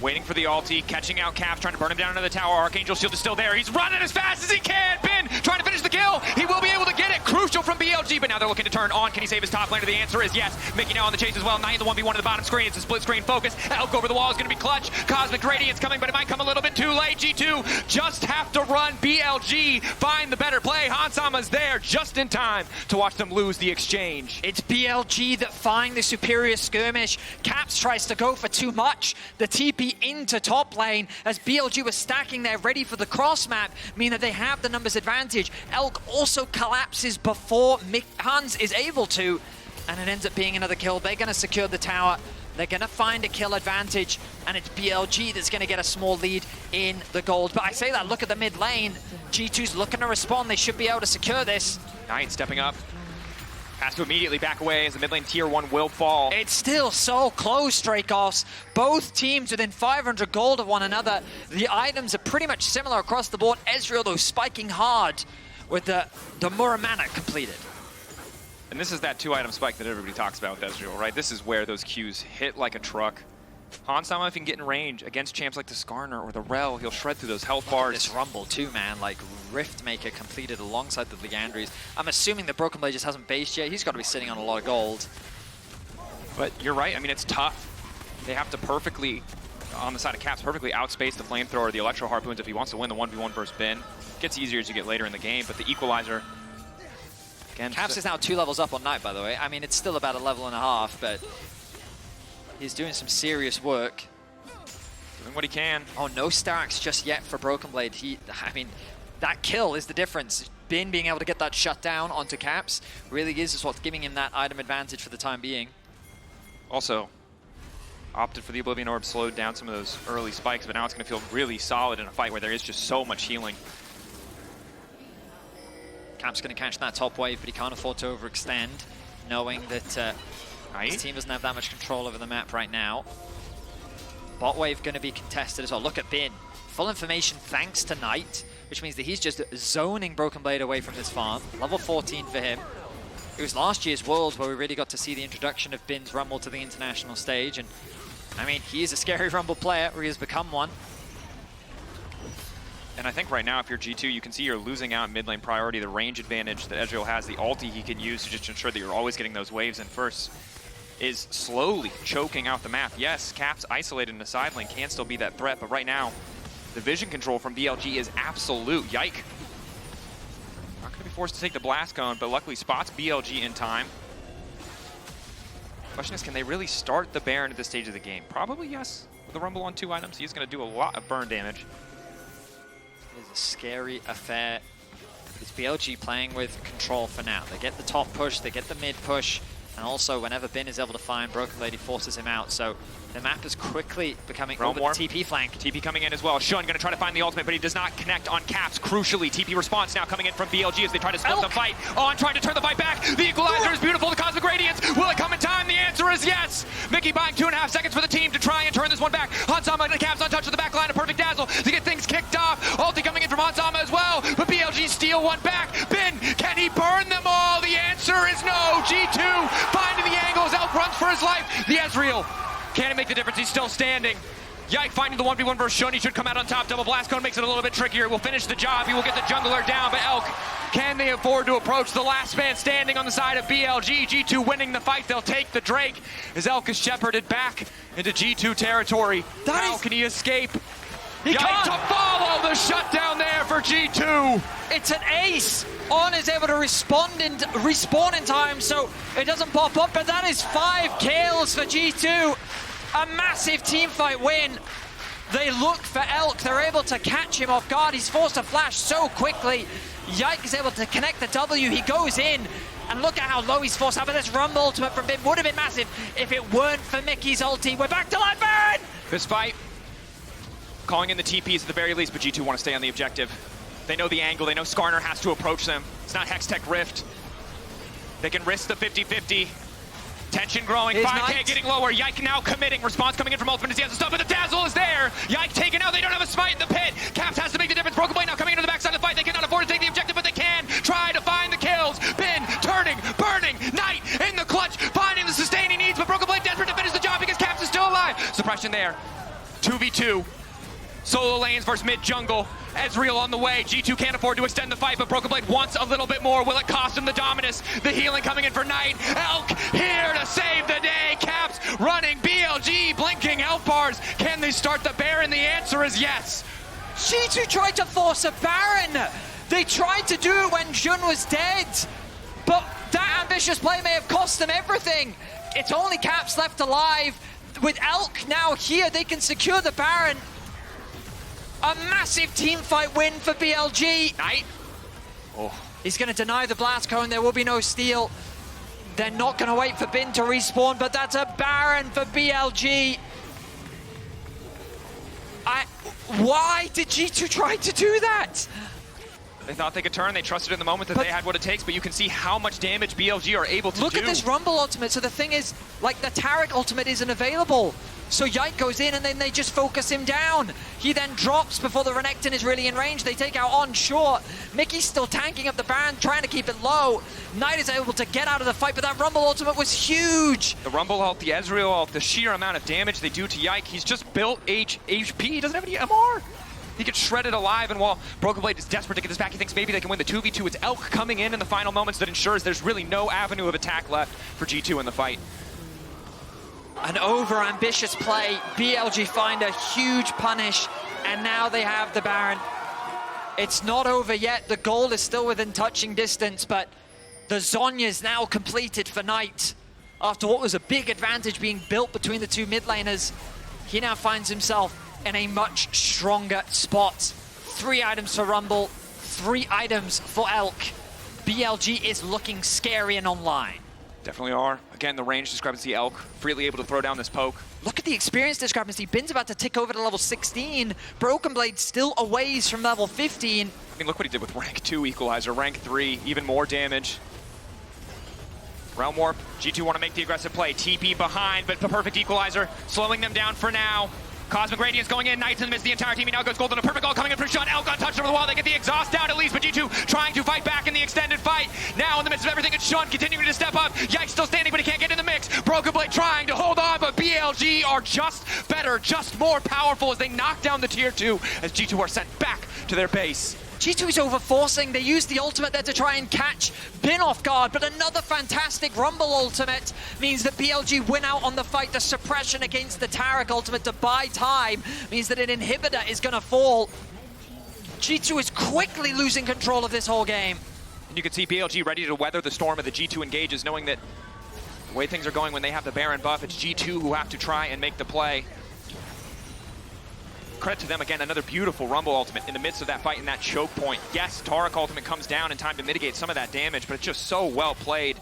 Waiting for the ulti, catching out Caps, trying to burn him down into the tower. Archangel Shield is still there. He's running as fast as he can. Bin trying to finish the kill. He will be able to get it. Crucial from BLG, but now they're looking to turn on. Can he save his top laner? The answer is yes. Mikyx now on the chase as well. Knight in the 1v1 at the bottom screen. It's a split screen focus. Elk over the wall is going to be clutch. Cosmic Radiance coming, but it might come a little bit too late. G2 just have to run. BLG find the better play. Hansama's there just in time to watch them lose the exchange. It's BLG that find the superior skirmish. Caps tries to go for too much. The TP into top lane as BLG was stacking there ready for the cross map, meaning that they have the numbers advantage. Elk also collapses before Hans is able to, and it ends up being another kill. They're going to secure the tower. They're going to find a kill advantage, and it's BLG that's going to get a small lead in the gold. But I say that, look at the mid lane. G2's looking to respond. They should be able to secure this. Knight stepping up. Has to immediately back away as the mid lane tier 1 will fall. It's still so close, Strakos. Both teams within 500 gold of one another. The items are pretty much similar across the board. Ezreal, though, spiking hard with the Muramana completed. And this is that 2-item spike that everybody talks about with Ezreal, right? This is where those Qs hit like a truck. Hansama, if he can get in range against champs like the Skarner or the Rell, he'll shred through those health bars. This Rumble too, man. Like, Riftmaker completed alongside the Legendries. I'm assuming the BrokenBlade just hasn't based yet. He's got to be sitting on a lot of gold. But you're right. I mean, it's tough. They have to perfectly, on the side of Caps, perfectly outspace the Flamethrower, the Electro Harpoons if he wants to win the 1v1 versus Bin. Gets easier as you get later in the game, but the Equalizer... Again, Caps is now 2 levels up on Knight, by the way. I mean, it's still about a level and a half, but he's doing some serious work. Doing what he can. Oh, no stacks just yet for BrokenBlade. I mean, that kill is the difference. Bin being able to get that shut down onto Caps really is what's giving him that item advantage for the time being. Also, opted for the Oblivion Orb, slowed down some of those early spikes, but now it's going to feel really solid in a fight where there is just so much healing. Caps going to catch that top wave, but he can't afford to overextend, knowing that his team doesn't have that much control over the map right now. Bot wave going to be contested as well. Look at Bin. Full information thanks to Knight, which means that he's just zoning BrokenBlade away from this farm. Level 14 for him. It was last year's Worlds where we really got to see the introduction of Bin's Rumble to the international stage. And I mean, he is a scary Rumble player, or he has become one. And I think right now, if you're G2, you can see you're losing out mid lane priority, the range advantage that Ezreal has, the ulti he can use to just ensure that you're always getting those waves in first, is slowly choking out the map. Yes, Caps isolated in the side lane can still be that threat, but right now, the vision control from BLG is absolute. Yike. Not going to be forced to take the blast cone, but luckily spots BLG in time. Question is, can they really start the Baron at this stage of the game? Probably yes. With the Rumble on 2 items, he's going to do a lot of burn damage. It's a scary affair. It's BLG playing with control for now. They get the top push, they get the mid push, and also whenever Bin is able to find BrokenBlade, he forces him out. So the map is quickly becoming over the TP flank. TP coming in as well. Shun going to try to find the ultimate, but he does not connect on Caps. Crucially, TP response now coming in from BLG as they try to split the fight. On trying to turn the fight back. The Equalizer is beautiful. The Cosmic Radiance. Will it come in time? The answer is yes. Mikyx buying 2.5 seconds for the team to try and turn this one back. Hansama and the Caps untouched with the back line. A perfect dazzle to get things kicked off. Ulti coming in from Hansama as well, but BLG steal one back. Bin, can he burn them all? The answer is no. G2 finding the angles. Elk runs for his life. The Ezreal. Can it make the difference? He's still standing. Yike finding the 1v1 versus Shun. He should come out on top. Double blast cone makes it a little bit trickier. Will finish the job. He will get the jungler down, but Elk, can they afford to approach the last man standing on the side of BLG? G2 winning the fight. They'll take the Drake as Elk is shepherded back into G2 territory. How can he escape? He can't. To follow the shutdown there for G2. It's an ace. On is able to respawn in time, so it doesn't pop up, but that is 5 kills for G2. A massive teamfight win. They look for Elk. They're able to catch him off guard. He's forced to flash so quickly. Yike is able to connect the W. He goes in, and look at how low he's forced out. But this Rumble ultimate from Bin would have been massive if it weren't for Mikyx's ulti. We're back to live Baron! This fight, calling in the TPs at the very least, but G2 want to stay on the objective. They know the angle. They know Skarner has to approach them. It's not Hextech Rift. They can risk the 50-50. Tension growing, 5K getting lower. Yike now committing. Response coming in from Ultimate as he has to stop, but the dazzle is there. Yike taken out. They don't have a smite in the pit. Caps has to make the difference. BrokenBlade now coming into the backside of the fight. They cannot afford to take the objective, but they can try to find the kills. Bin turning, burning. Knight in the clutch, finding the sustain he needs, but BrokenBlade desperate to finish the job because Caps is still alive. Suppression there. 2v2. Solo lanes versus mid jungle. Ezreal on the way. G2 can't afford to extend the fight, but BrokenBlade wants a little bit more. Will it cost him the Dominus? The healing coming in for Knight. Elk here to save the day. Caps running. BLG blinking health bars. Can they start the Baron? The answer is yes. G2 tried to force a Baron. They tried to do it when Xun was dead, but that ambitious play may have cost them everything. It's only Caps left alive. With Elk now here, they can secure the Baron. A massive team fight win for BLG. Knight. He's going to deny the blast cone. There will be no steal. They're not going to wait for Bin to respawn, but that's a Baron for BLG. Why did G2 try to do that? They thought they could turn. They trusted in the moment that they had what it takes, but you can see how much damage BLG are able to do. Look at this Rumble ultimate. So the thing is, like, the Taric ultimate isn't available. So Yike goes in and then they just focus him down. He then drops before the Renekton is really in range. They take out on short. Mikyx still tanking up the Baron, trying to keep it low. Knight is able to get out of the fight, but that Rumble ultimate was huge. The Rumble ult, the Ezreal ult, the sheer amount of damage they do to Yike. He's just built HP. He doesn't have any MR. He gets shredded alive, and while BrokenBlade is desperate to get this back, he thinks maybe they can win the 2v2. It's Elk coming in the final moments that ensures there's really no avenue of attack left for G2 in the fight. An over-ambitious play. BLG find a huge punish, and now they have the Baron. It's not over yet. The goal is still within touching distance, but the Zhonya's now completed for Knight. After what was a big advantage being built between the two mid laners, he now finds himself in a much stronger spot. 3 items for Rumble, 3 items for Elk. BLG is looking scary and online. Definitely are. Again, the range discrepancy, Elk freely able to throw down this poke. Look at the experience discrepancy. Bin's about to tick over to level 16. BrokenBlade still a ways from level 15. I mean, look what he did with rank 2 equalizer, rank 3, even more damage. Realm Warp, G2 want to make the aggressive play. TP behind, but the perfect equalizer, slowing them down for now. Cosmic Radiance going in, Knight's in the midst of the entire team. He now goes golden, a perfect goal coming in for Shun. Elk untouched over the wall, they get the exhaust down at least, but G2 trying to fight back in the extended fight. Now in the midst of everything, it's Shun continuing to step up. Yike still standing, but he can't get in the mix. BrokenBlade trying to hold on, but BLG are just better, just more powerful as they knock down the tier 2 as G2 are sent back to their base. G2 is over-forcing. They use the ultimate there to try and catch Bin off guard, but another fantastic Rumble ultimate means that BLG win out on the fight. The suppression against the Taric ultimate to buy time means that an inhibitor is going to fall. G2 is quickly losing control of this whole game. And you can see BLG ready to weather the storm of the G2 engages, knowing that the way things are going when they have the Baron buff, it's G2 who have to try and make the play. Credit to them again, another beautiful Rumble ultimate in the midst of that fight and that choke point. Yes, Taric ultimate comes down in time to mitigate some of that damage, but it's just so well played.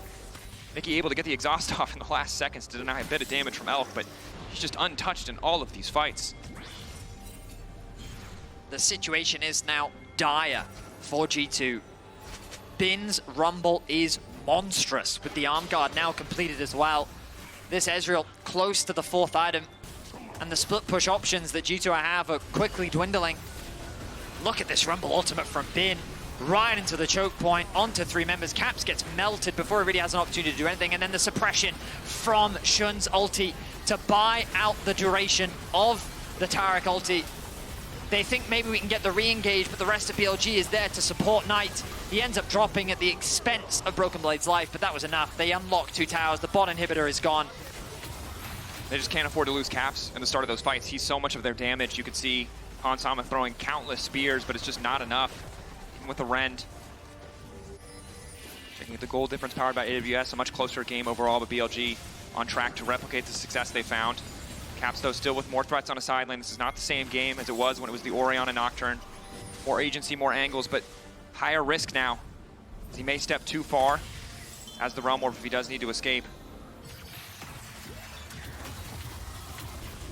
Mikyx able to get the exhaust off in the last seconds to deny a bit of damage from Elk, but he's just untouched in all of these fights. The situation is now dire for G2. Bin's Rumble is monstrous with the arm guard now completed as well. This Ezreal close to the 4th item. And the split push options that G2 have are quickly dwindling. Look at this Rumble ultimate from Bin. Right into the choke point, onto 3 members. Caps gets melted before he really has an opportunity to do anything. And then the suppression from Shun's ulti to buy out the duration of the Taric ulti. They think maybe we can get the re-engage, but the rest of BLG is there to support Knight. He ends up dropping at the expense of BrokenBlade's life, but that was enough. They unlock 2 towers. The bot inhibitor is gone. They just can't afford to lose Caps in the start of those fights. He's so much of their damage. You could see Hansama throwing countless spears, but it's just not enough. Even with the Rend. Checking at the goal difference powered by AWS, a much closer game overall, but BLG on track to replicate the success they found. Caps, though, still with more threats on a side lane. This is not the same game as it was when it was the Orion and Nocturne. More agency, more angles, but higher risk now. He may step too far as the Realm Warp if he does need to escape.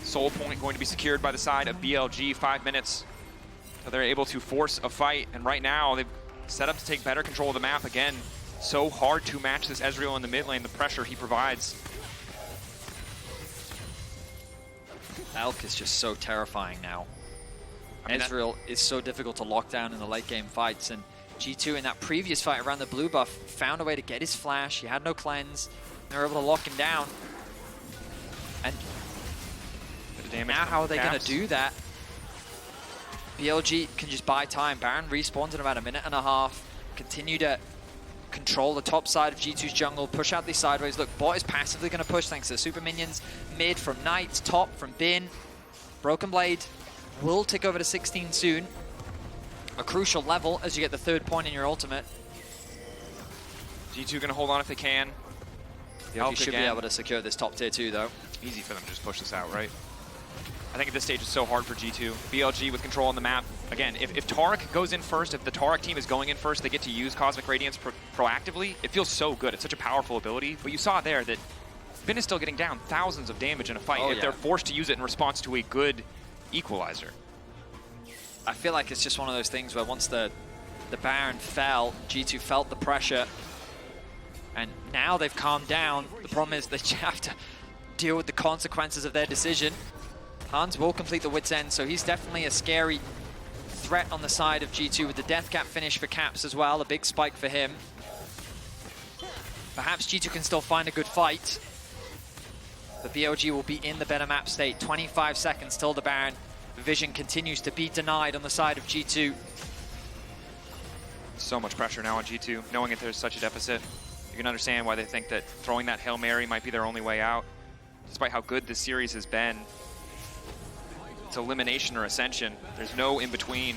Soul point going to be secured by the side of BLG, 5 minutes. So they're able to force a fight, and right now they've set up to take better control of the map. Again, so hard to match this Ezreal in the mid lane, the pressure he provides. Elk is just so terrifying now. Ezreal is so difficult to lock down in the late game fights, and G2 in that previous fight around the blue buff found a way to get his flash. He had no cleanse. They were able to lock him down. And now how are they going to do that? BLG can just buy time. Baron respawns in about 1.5 minutes. Continue to control the top side of G2's jungle, push out these sideways. Look, bot is passively going to push thanks to the super minions. Mid from Knight, top from Bin. BrokenBlade will tick over to 16 soon. A crucial level as you get the 3rd point in your ultimate. G2 going to hold on if they can. BLG should be able to secure this top tier 2 though. Easy for them to just push this out, right? I think at this stage it's so hard for G2. BLG with control on the map. Again, if Taric goes in first, if the Taric team is going in first, they get to use Cosmic Radiance proactively. It feels so good. It's such a powerful ability. But you saw there that Bin is still getting down thousands of damage in a fight if they're forced to use it in response to a good equalizer. I feel like it's just one of those things where once the Baron fell, G2 felt the pressure. And now they've calmed down. The problem is they have to deal with the consequences of their decision. Hans will complete the Wit's End, so he's definitely a scary threat on the side of G2 with the Death Cap finish for Caps as well, a big spike for him. Perhaps G2 can still find a good fight. The BLG will be in the better map state. 25 seconds till the Baron. Vision continues to be denied on the side of G2. So much pressure now on G2, knowing that there's such a deficit. You can understand why they think that throwing that Hail Mary might be their only way out. Despite how good this series has been, it's elimination or ascension. There's no in-between.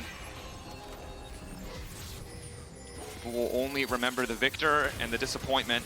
People will only remember the victor and the disappointment.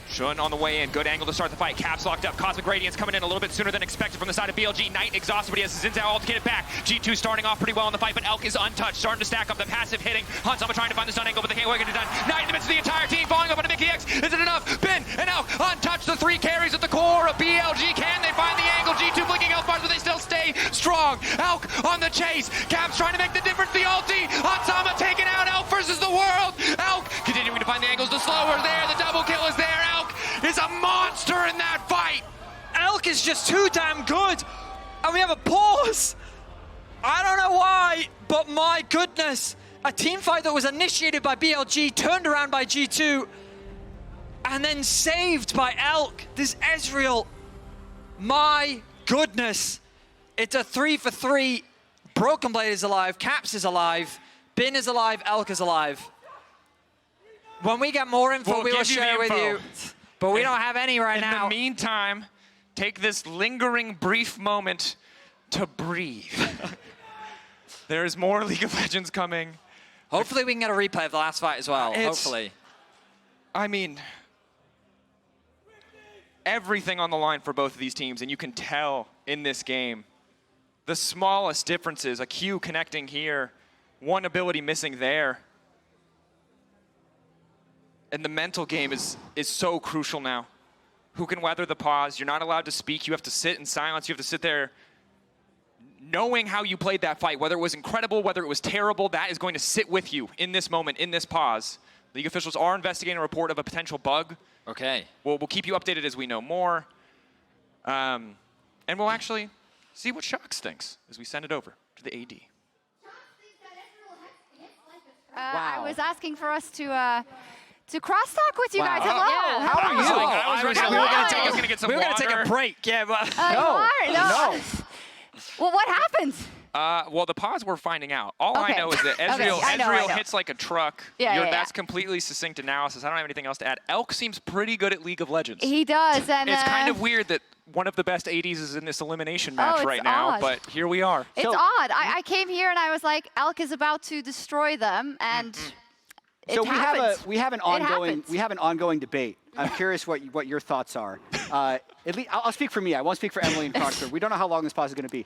Shun on the way in, good angle to start the fight. Caps locked up, Cosmic Radiance coming in a little bit sooner than expected from the side of BLG. Knight exhausted, but he has Xin Zhao ult to get it back. G2 starting off pretty well in the fight, but Elk is untouched, starting to stack up the passive hitting. Hansama trying to find the stun angle, but they can't get it done. Knight in the midst of the entire team, falling up onto Mikyx. Is it enough? Ben and Elk untouched, the three carries at the core of BLG. Can they find the angle? G2 blinking health bars, but they still stay strong. Elk on the chase. Caps trying to make the difference, the ulti. Hansama taken out, Elk versus the world. Elk continuing to find the angles, the slower there, the double kill is there. Elk is a monster in that fight. Elk is just too damn good. And we have a pause. I don't know why, but my goodness. A team fight that was initiated by BLG, turned around by G2, and then saved by Elk. This Ezreal, my goodness. It's a 3-for-3. BrokenBlade is alive, Caps is alive, Bin is alive, Elk is alive. When we get more info, we will share with you. But we don't have any right now. In the meantime, take this lingering brief moment to breathe. There's more League of Legends coming. Hopefully we can get a replay of the last fight as well, hopefully. I mean, everything on the line for both of these teams, and you can tell in this game, the smallest differences, a Q connecting here, one ability missing there. And the mental game is so crucial now. Who can weather the pause? You're not allowed to speak. You have to sit in silence. You have to sit there knowing how you played that fight, whether it was incredible, whether it was terrible. That is going to sit with you in this moment, in this pause. League officials are investigating a report of a potential bug. Okay. We'll keep you updated as we know more. And we'll actually see what Shox thinks as we send it over to the AD. I was asking for us to crosstalk with you guys. Hello. Yeah. How are you? I was ready. We were going to get some We were water. going to take a break, yeah, but... No. Well, what happened? Well, the pause we're finding out. All I Okay. know is that Okay, Ezreal, I know. Ezreal hits like a truck. Yeah. That's completely succinct analysis. I don't have anything else to add. Elk seems pretty good at League of Legends. He does, and It's kind of weird that one of the best ADs is in this elimination match it's right now, odd. but here we are. It's odd. I came here and I was like, Elk is about to destroy them, and it So happened. we have an ongoing debate. I'm curious what your thoughts are. At least I'll speak for me. I won't speak for Emily and Crocker. We don't know how long this pause is going to be.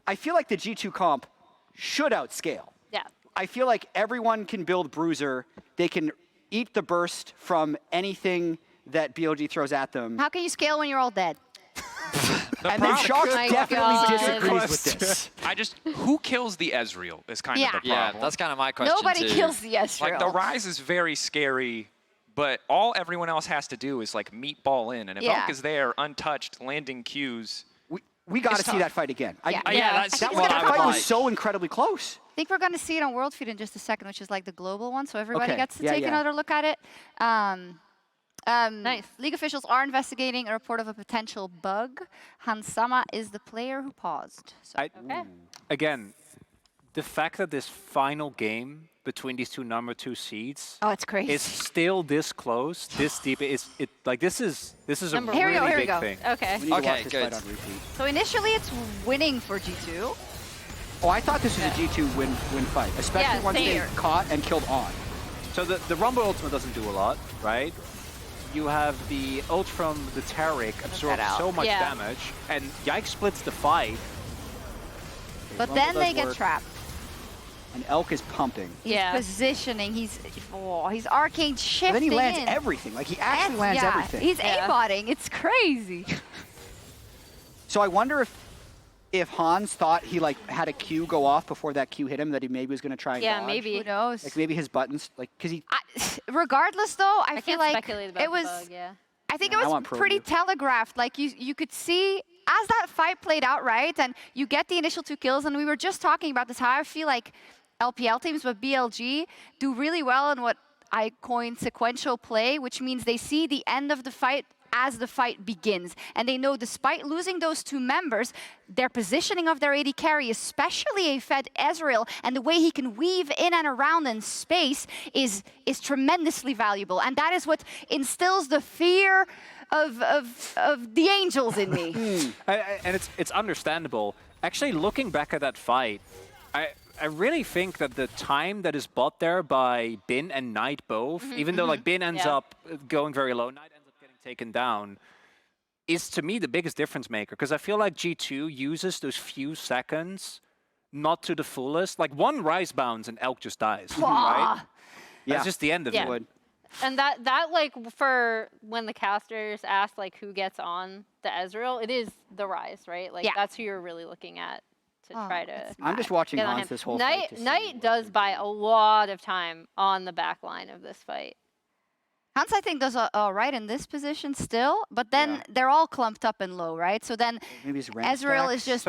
I feel like the G2 comp should outscale. Yeah. I feel like everyone can build Bruiser. They can eat the burst from anything that BLG throws at them. How can you scale when you're all dead? And then Shox My definitely God. disagrees with this. Who kills the Ezreal is kind of the problem. Yeah, that's kind of my question, Nobody too. kills the Ezreal. Like, the Ryze is very scary, but all everyone else has to do is, like, meatball in. And if Elk is there, untouched, landing Qs, We got to It's see tough. that fight again. Yeah. that's That what I would fight like. was so incredibly close. I think we're going to see it on World Feed in just a second, which is like the global one, so everybody Okay. gets to Yeah, take yeah. another look at it. Nice. League officials are investigating a report of a potential bug. Hansama is the player who paused. So, Again, the fact that this final game between these two number 2 seeds oh, it's crazy. is still this close, this deep, this is a Number really one. Here we big go. thing. Okay. We need to Okay, watch this good. fight on repeat. So initially it's winning for G2. Oh, I thought this was a G2 win fight, especially Yeah, once they same. caught and killed on. So the Rumble ultimate doesn't do a lot, right? You have the ult from the Taric absorb out. so much Yeah. damage, and Yike splits the fight. But Rumble then they does get work. trapped. And Elk is pumping. He's Yeah. positioning. He's arcane shifting. But then he lands in. everything. Like, he actually And- lands yeah, everything. He's Yeah. aimbotting. It's crazy. So I wonder if Hans thought he like had a Q go off before that Q hit him, that he maybe was going to try and Yeah, dodge. maybe. Who knows? Like maybe his buttons, like, because he. Regardless, though, I feel can't like speculate about it was. the bug, yeah. I think Yeah, I it was want pro pretty review. telegraphed. Like you could see as that fight played out, right? And you get the initial 2 kills, and we were just talking about this. How I feel like LPL teams with BLG do really well in what I coined sequential play, which means they see the end of the fight as the fight begins. And they know despite losing those 2 members, their positioning of their AD carry, especially a fed Ezreal, and the way he can weave in and around in space is tremendously valuable. And that is what instills the fear of the angels in me. And it's understandable. Actually, looking back at that fight, I really think that the time that is bought there by Bin and Knight both, even though like Bin ends up going very low, Knight ends up getting taken down, is to me the biggest difference maker. Because I feel like G2 uses those few seconds not to the fullest. Like one Ryze bounce and Elk just dies, right? That's just the end of it. And that like for when the casters ask like who gets on the Ezreal, it is the Ryze, right? Like that's who you're really looking at to try to. I'm just watching Hans this whole fight. Knight does buy a lot of time on the back line of this fight. Hans, I think, does all right in this position still, but then they're all clumped up and low, right? So then maybe Ezreal is just...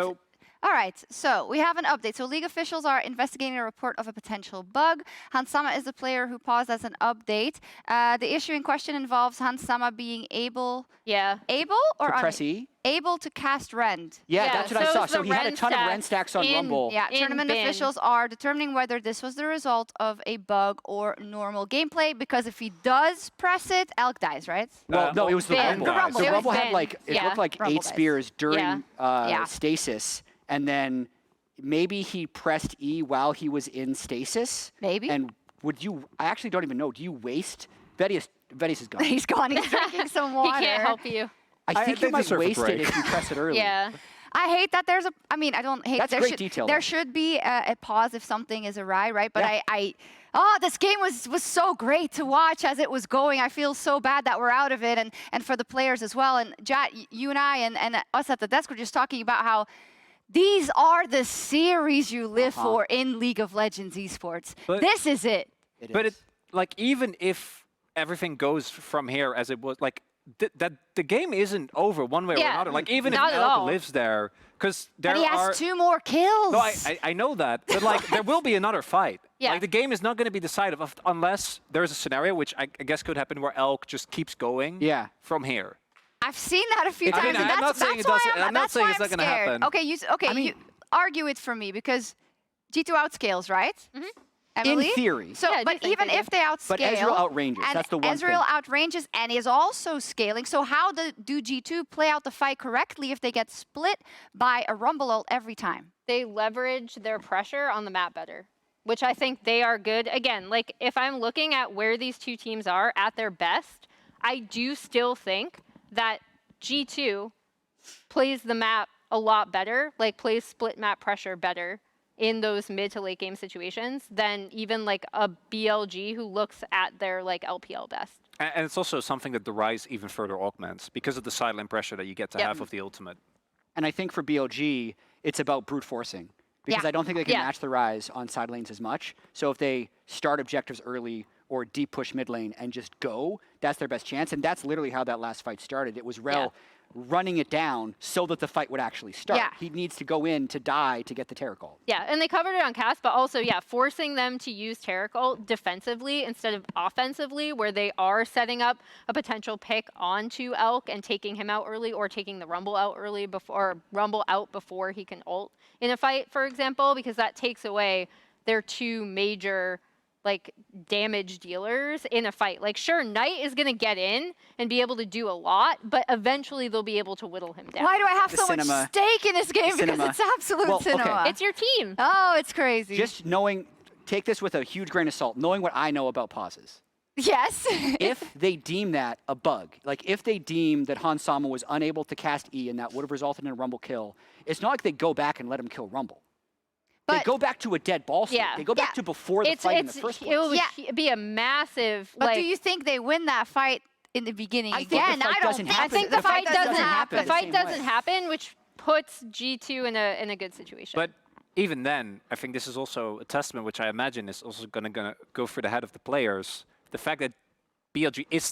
All right, so we have an update. So League officials are investigating a report of a potential bug. Hans Sama is the player who paused as an update. The issue in question involves Hans Sama being able or to press E? Able to cast Rend. Yeah, that's what I saw. So he had a ton of Rend stacks on Rumble. Yeah, tournament officials are determining whether this was the result of a bug or normal gameplay, because if he does press it, Elk dies, right? Well, no, it was the Rumble. The Rumble had like, it looked like Rumble 8 spears during stasis. And then maybe he pressed E while he was in stasis. Maybe. And would you, I actually don't even know, do you waste? Vedius is gone. He's gone, he's drinking some water. He can't help you. I think you might waste it if you press it early. Yeah. I hate that there's a, I mean, I don't hate That's there great detail. There should be a pause if something is awry, right? But this game was so great to watch as it was going. I feel so bad that we're out of it, and for the players as well. And Jat, you and I and us at the desk were just talking about how these are the series you live for in League of Legends esports. But this is it. Like, even if everything goes from here as it was, like, that the game isn't over one way or another. Like, even if Elk lives there, because there he has 2 more kills. No, I know that, but like, there will be another fight. Like, the game is not going to be decided unless there's a scenario, which I guess could happen, where Elk just keeps going from here. I've seen that a few times. I'm not saying it's not going to happen. Okay, you argue it for me, because G2 outscales, right? Emily? In theory. So, but even if they outscale, but Ezreal outranges. That's the one Ezreal outranges and is also scaling. So how do G2 play out the fight correctly if they get split by a Rumble ult every time? They leverage their pressure on the map better, which I think they are good. Again, like if I'm looking at where these 2 teams are at their best, I do still think that G2 plays the map a lot better, like plays split map pressure better in those mid to late game situations than even like a BLG who looks at their like LPL best. And it's also something that the Ryze even further augments because of the sideline pressure that you get to have of the ultimate. And I think for BLG, it's about brute forcing, because I don't think they can match the Ryze on side lanes as much. So if they start objectives early or deep push mid lane and just go, that's their best chance. And that's literally how that last fight started. It was Rell running it down so that the fight would actually start. He needs to go in to die to get the Taric ult. Yeah, and they covered it on cast, but also, forcing them to use Taric ult defensively instead of offensively, where they are setting up a potential pick onto Elk and taking him out early, or taking the Rumble out early before he can ult in a fight, for example, because that takes away their 2 major like damage dealers in a fight. Like, sure, Knight is going to get in and be able to do a lot, but eventually they'll be able to whittle him down. Why do I have so much stake in this game? Because it's absolute cinema. It's your team. Oh, it's crazy. Just knowing, take this with a huge grain of salt, knowing what I know about pauses. Yes. If they deem that a bug, like if they deem that Hans Sama was unable to cast E and that would have resulted in a Rumble kill, it's not like they go back and let him kill Rumble. They go back to a dead ball state. They go back to before the fight in the first place. It would be a massive... But do you think they win that fight in the beginning again? I think the fight doesn't happen. The fight doesn't happen, which puts G2 in a good situation. But even then, I think this is also a testament, which I imagine is also going to go through the head of the players. The fact that BLG is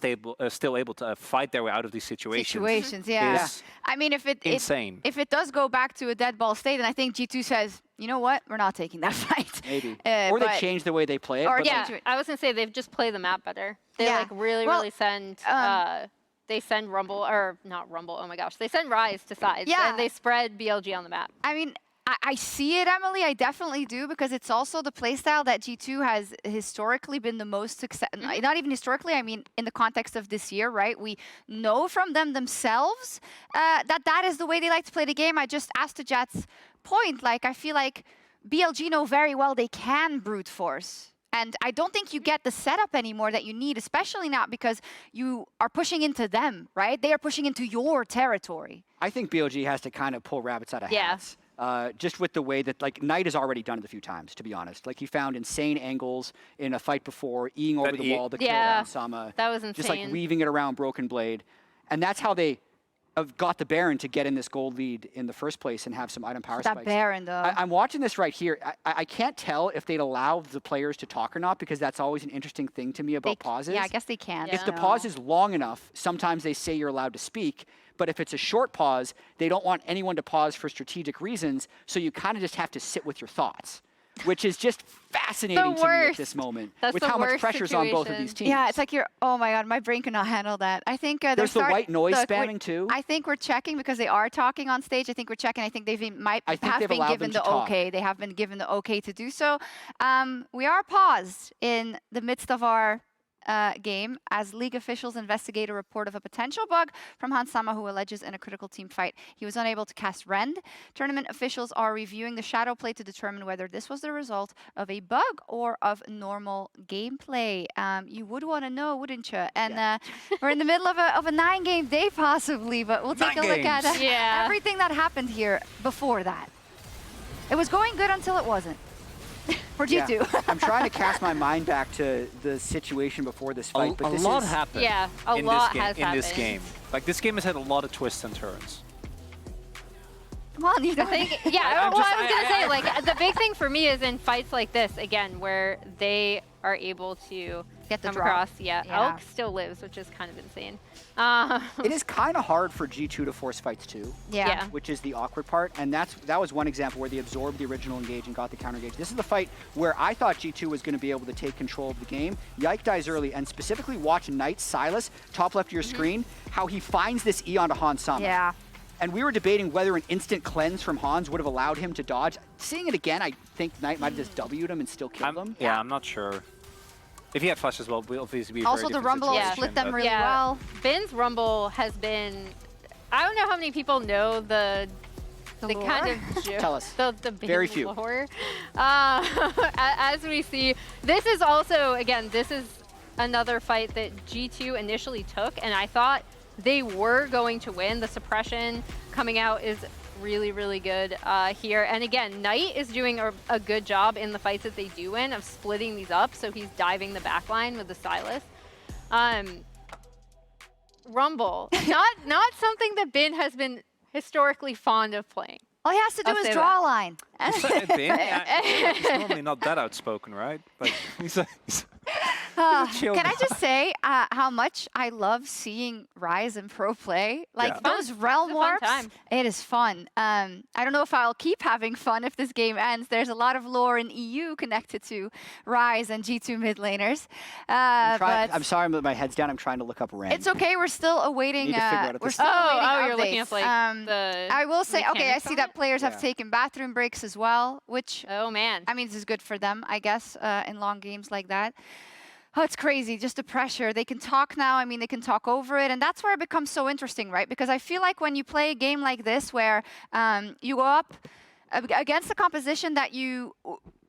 still able to fight their way out of these situations. I mean, if it insane. If it does go back to a dead ball state, then I think G2 says, you know what, we're not taking that fight. Maybe. Or they change the way they play it. Or but Yeah, like- I was gonna say they've just played the map better. They Yeah. like really, Well, really send. They send Rumble or not Rumble. Oh my gosh, they send Ryze to sides. Yeah. And they spread BLG on the map. I mean, I see it, Emily. I definitely do, because it's also the playstyle that G2 has historically been the most success. Not even historically, I mean, in the context of this year, right? We know from them themselves that is the way they like to play the game. I just asked to Jat's point, like, I feel like BLG know very well they can brute force. And I don't think you get the setup anymore that you need, especially not because you are pushing into them, right? They are pushing into your territory. I think BLG has to kind of pull rabbits out of hats. Just with the way that, like, Knight has already done it a few times, to be honest. Like, he found insane angles in a fight before, eating over the wall to kill Sama. That was insane. Just, like, weaving it around BrokenBlade. And that's how they have got the Baron to get in this gold lead in the first place and have some item power spikes. That Baron, though. I'm watching this right here. I can't tell if they'd allow the players to talk or not, because that's always an interesting thing to me about pauses. Yeah, I guess they can. Yeah. If the pause is long enough, sometimes they say you're allowed to speak. But if it's a short pause, they don't want anyone to pause for strategic reasons. So you kind of just have to sit with your thoughts, which is just fascinating to me at this moment. That's with the how much worst pressure's on both of situation. these teams. Yeah, it's like you're, oh my God, my brain cannot handle that. I think There's the white noise spamming too. I think we're checking because they are talking on stage. I think we're checking. I think they've been, have been given the okay. They have been given the okay to do so. We are paused in the midst of our game as league officials investigate a report of a potential bug from Hansama, who alleges in a critical team fight he was unable to cast Rend. Tournament officials are reviewing the shadow play to determine whether this was the result of a bug or of normal gameplay. You would want to know, wouldn't you? And we're in the middle of a 9-game day possibly, but we'll take a look at everything that happened here before that. It was going good until it wasn't. For G2. Yeah. I'm trying to cast my mind back to the situation before this fight. A lot happened. Yeah, a in lot this game, has in happened. this game. Like, this game has had a lot of twists and turns. Come on, you I think, yeah, well, I was going to say, like, the big thing for me is in fights like this, again, where they are able to get the come draw. across. Elk still lives, which is kind of insane. It is kind of hard for G2 to force fights too. Yeah. Which is the awkward part, and that was one example where they absorbed the original engage and got the counter engage. This is the fight where I thought G2 was going to be able to take control of the game. Yike dies early, and specifically watch Knight Sylas, top left of your screen, how he finds this E onto Han Sama. Yeah. And we were debating whether an instant cleanse from Hans would have allowed him to dodge. Seeing it again, I think Knight might have just W'd him and still killed him. Yeah, I'm not sure. If he had flash as well, we'll obviously be a Also, very the different Rumble situation, split them but- really well. Bin's Rumble has been, I don't know how many people know the lore? kind of joke. Tell us. The Bin Very few. lore. As we see, this is also, again, this is another fight that G2 initially took, and I thought they were going to win. The suppression coming out is really, really good here. And again, Knight is doing a good job in the fights that they do win of splitting these up, so he's diving the backline with the Sylas. Rumble, not something that Bin has been historically fond of playing. All he has to do I'll is say draw a line. He's normally not that outspoken, right? Like, he's chill Can I guy. just say how much I love seeing Ryze and pro play? Like Yeah. those realm It's a fun warps, time. it is fun. I don't know if I'll keep having fun if this game ends. There's a lot of lore in EU connected to Ryze and G2 mid laners. I'm sorry, my head's down. I'm trying to look up Ren. It's okay. We're still awaiting. Need to figure out if We're this- still awaiting Oh, you're looking updates. up like the I will say, okay, I mechanics see on that it? players have Yeah. taken bathroom breaks as well, which Oh man. I mean, this is good for them, I guess, in long games like that. Oh, it's crazy, just the pressure. They can talk now. I mean, they can talk over it. And that's where it becomes so interesting, right? Because I feel like when you play a game like this where you go up against a composition that you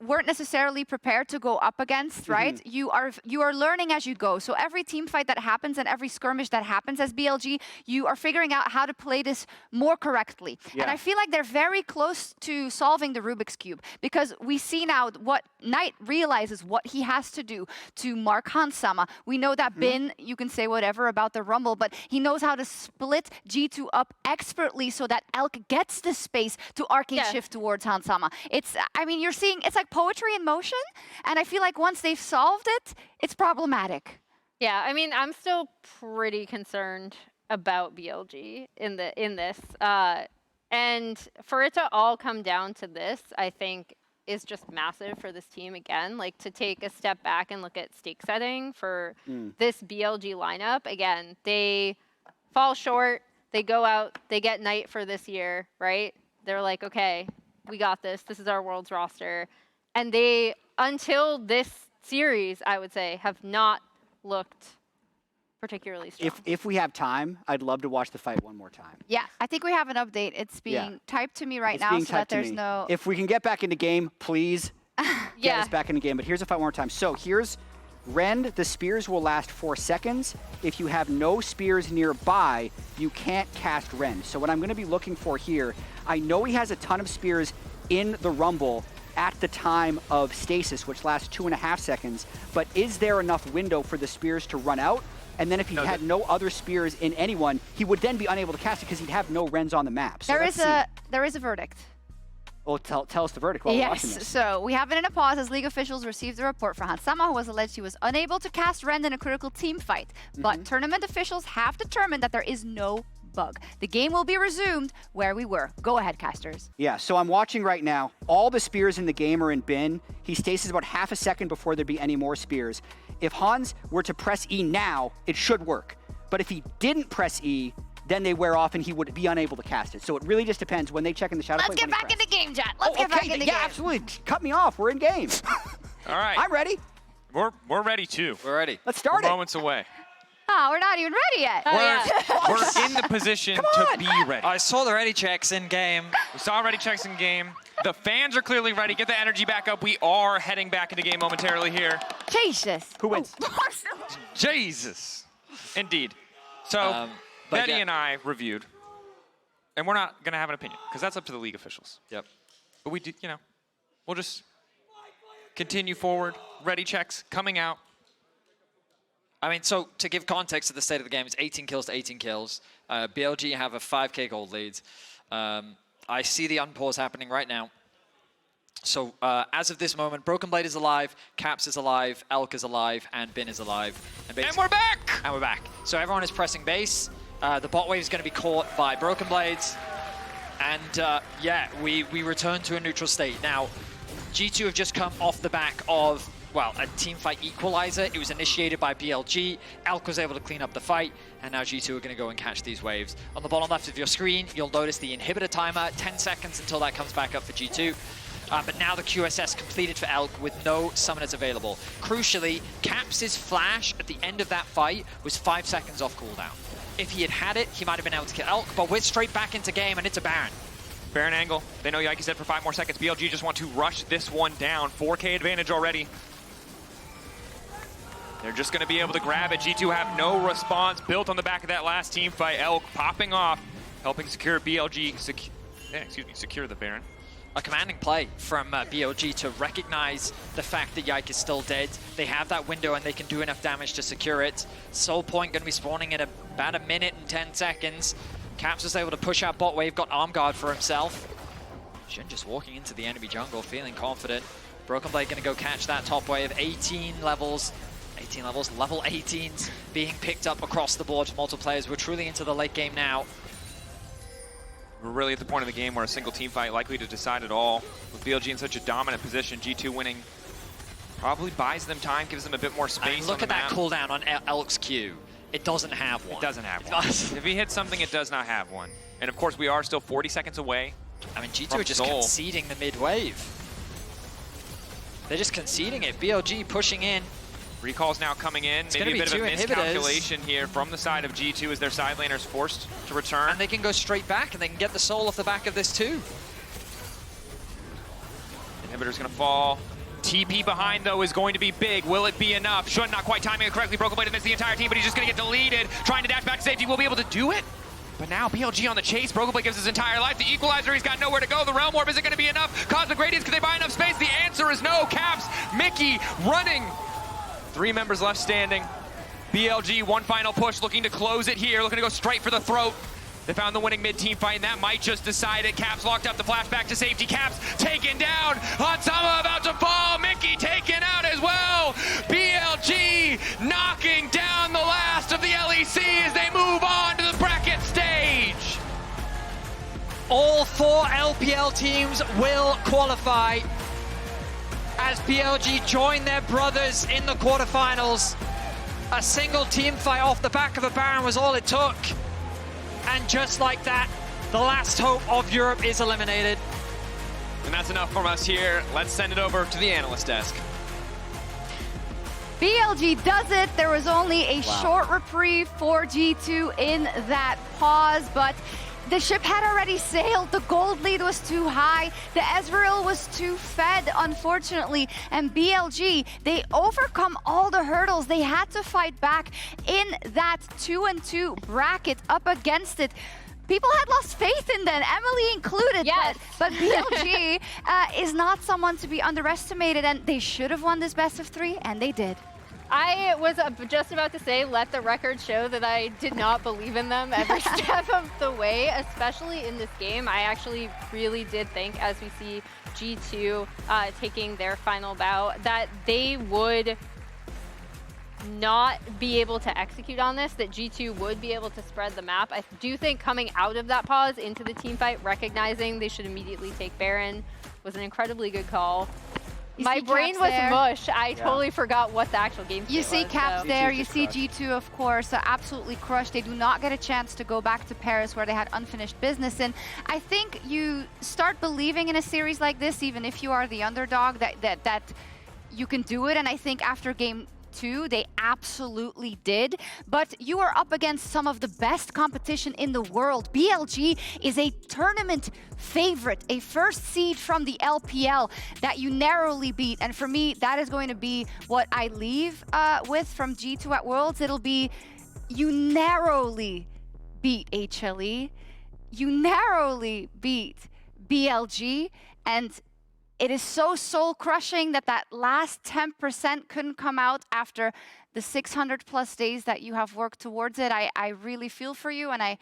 weren't necessarily prepared to go up against, right? You are learning as you go. So every team fight that happens and every skirmish that happens as BLG, you are figuring out how to play this more correctly. And I feel like they're very close to solving the Rubik's Cube because we see now what Knight realizes what he has to do to mark Hansama. We know that Bin, you can say whatever about the Rumble, but he knows how to split G2 up expertly so that Elk gets the space to arcane shift towards Hansama. It's, I mean, you're seeing, it's like poetry in motion, and I feel like once they've solved it, it's problematic. Yeah, I mean, I'm still pretty concerned about BLG in this. And for it to all come down to this, I think is just massive for this team again. Like to take a step back and look at stake setting for this BLG lineup. Again, they fall short, they go out, they get Knight for this year, right? They're like, okay, we got this. This is our world's roster. And they, until this series, I would say, have not looked particularly strong. If we have time, I'd love to watch the fight one more time. Yeah, I think we have an update. It's being typed to me right now so that there's no... If we can get back into game, please get us back into game. But here's a fight one more time. So here's Ren. The spears will last 4 seconds. If you have no spears nearby, you can't cast Ren. So what I'm going to be looking for here, I know he has a ton of spears in the Rumble at the time of stasis, which lasts 2.5 seconds. But is there enough window for the spears to run out? And then if he had no other spears in anyone, he would then be unable to cast it because he'd have no Rens on the map. So there is a verdict. Well, tell us the verdict while we're watching this. So we have it in a pause as League officials received a report from Hansama, who was alleged he was unable to cast Ren in a critical team fight. But tournament officials have determined that there is no bug. The game will be resumed where we were. Go ahead, casters. Yeah, so I'm watching right now. All the spears in the game are in bin. He stasis about half a second before there'd be any more spears. If Hans were to press E now, it should work. But if he didn't press E, then they wear off and he would be unable to cast it. So it really just depends when they check in the shadow. Let's get back in the game, Jet. Let's get back in the game. Yeah, absolutely. Cut me off. We're in game. All right. I'm ready. We're ready too. We're ready. Let's start it. Moments away. Oh, we're not even ready yet. We're in the position to be ready. I saw the ready checks in game. We saw ready checks in game. The fans are clearly ready. Get the energy back up. We are heading back into game momentarily here. Jesus. Who wins? Jesus. Indeed. So Betty and I reviewed, and we're not going to have an opinion because that's up to the league officials. Yep. But we did, we'll just continue forward. Ready checks coming out. I mean, so to give context to the state of the game, it's 18 kills to 18 kills. BLG have a 5k gold lead. I see the unpause happening right now. So as of this moment, BrokenBlade is alive, Caps is alive, Elk is alive, and Bin is alive. And we're back! And we're back. So everyone is pressing base. The bot wave is going to be caught by BrokenBlades. And yeah, we return to a neutral state. Now, G2 have just come off the back of, well, a teamfight equalizer. It was initiated by BLG. Elk was able to clean up the fight, and now G2 are going to go and catch these waves. On the bottom left of your screen, you'll notice the inhibitor timer, 10 seconds until that comes back up for G2. But now the QSS completed for Elk with no summoners available. Crucially, Caps' flash at the end of that fight was 5 seconds off cooldown. If he had had it, he might have been able to kill Elk, but we're straight back into game, and it's a Baron. Baron angle. They know Yike is dead for 5 more seconds. BLG just want to rush this one down. 4K advantage already. They're just going to be able to grab it. G2 have no response built on the back of that last team fight. Elk popping off, helping secure BLG, secure the Baron. A commanding play from BLG to recognize the fact that Yike is still dead. They have that window and they can do enough damage to secure it. Soul Point going to be spawning in about 1 minute and 10 seconds. Caps was able to push out bot wave, got arm guard for himself. Xin just walking into the enemy jungle, feeling confident. BrokenBlade going to go catch that top wave. 18 levels, level 18s being picked up across the board for multiple players. We're truly into the late game now. We're really at the point of the game where a single team fight likely to decide it all. With BLG in such a dominant position, G2 winning probably buys them time, gives them a bit more space. And look at that cooldown on Elk's Q. It doesn't have one. It doesn't have one. If he hits something, it does not have one. And of course, we are still 40 seconds away. I mean, G2 are just conceding the mid-wave. They're just conceding it. BLG pushing in. Recall's now coming in. It's maybe a bit of a inhibitors. miscalculation here from the side of G2 as their side laners forced to return. And they can go straight back and they can get the soul off the back of this too. Inhibitor's gonna fall. TP behind though is going to be big. Will it be enough? Shun not quite timing it correctly. BrokenBlade missed the entire team, but he's just gonna get deleted. Trying to dash back to safety. Will be able to do it. But now BLG on the chase. BrokenBlade gives his entire life. The equalizer, he's got nowhere to go. The Realm Orb, is it gonna be enough? Cosmic Radiance, can they buy enough space? The answer is no. Caps, Mikyx running. 3 members left standing. BLG, one final push, looking to close it here, looking to go straight for the throat. They found the winning mid-team fight, and that might just decide it. Caps locked up the flashback to safety. Caps taken down. Hansama about to fall. Mikyx taken out as well. BLG knocking down the last of the LEC as they move on to the bracket stage. All 4 LPL teams will qualify as BLG join their brothers in the quarterfinals. A single team fight off the back of a Baron was all it took. And just like that, the last hope of Europe is eliminated. And that's enough from us here. Let's send it over to the analyst desk. BLG does it. There was only a short reprieve for G2 in that pause, but the ship had already sailed. The gold lead was too high. The Ezreal was too fed, unfortunately. And BLG, they overcome all the hurdles. They had to fight back in that 2-2 bracket up against it. People had lost faith in them, Emily included. Yes. But BLG is not someone to be underestimated, and they should have won this best of 3, and they did. I was just about to say, let the record show that I did not believe in them every step of the way, especially in this game. I actually really did think, as we see G2 taking their final bow, that they would not be able to execute on this, that G2 would be able to spread the map. I do think coming out of that pause into the team fight, recognizing they should immediately take Baron was an incredibly good call. My brain was mush. I totally forgot what the actual game state was. You see Caps there, you see G2, of course, absolutely crushed. They do not get a chance to go back to Paris where they had unfinished business. And I think you start believing in a series like this, even if you are the underdog, that you can do it. And I think after game 2, they absolutely did. But you are up against some of the best competition in the world. BLG is a tournament favorite, a first seed from the LPL that you narrowly beat. And for me, that is going to be what I leave with from G2 at Worlds. It'll be you narrowly beat HLE, you narrowly beat BLG, and it is so soul-crushing that that last 10% couldn't come out after the 600+ days that you have worked towards it. I really feel for you, and I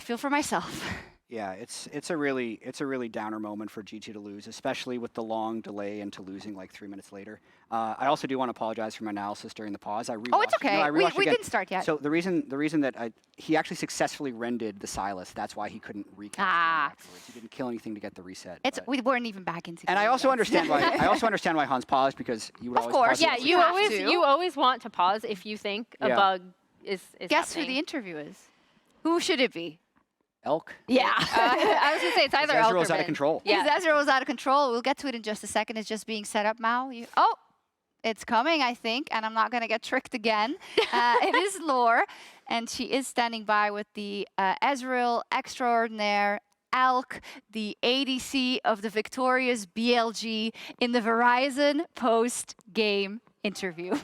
feel for myself. Yeah, it's a really downer moment for G2 to lose, especially with the long delay into losing like 3 minutes later. I also do want to apologize for my analysis during the pause. Oh, it's okay. We didn't start yet. So the reason that he actually successfully rendered the Sylas. That's why he couldn't recast afterwards. He didn't kill anything to get the reset. We weren't even back into. And I also understand why. I also understand why Hans paused, because you would always. Of course, pause yeah. You always want to pause if you think a bug is Guess happening. who the interview is? Who should it be? Elk. Yeah. I was gonna say it's either Elk or Ezreal's out of control. Yeah, Ezreal was out of control. We'll get to it in just a second. It's just being set up now. Oh, it's coming, I think, and I'm not gonna get tricked again. It is Lore, and she is standing by with the Ezreal Extraordinaire Elk, the ADC of the victorious BLG in the Verizon post-game interview.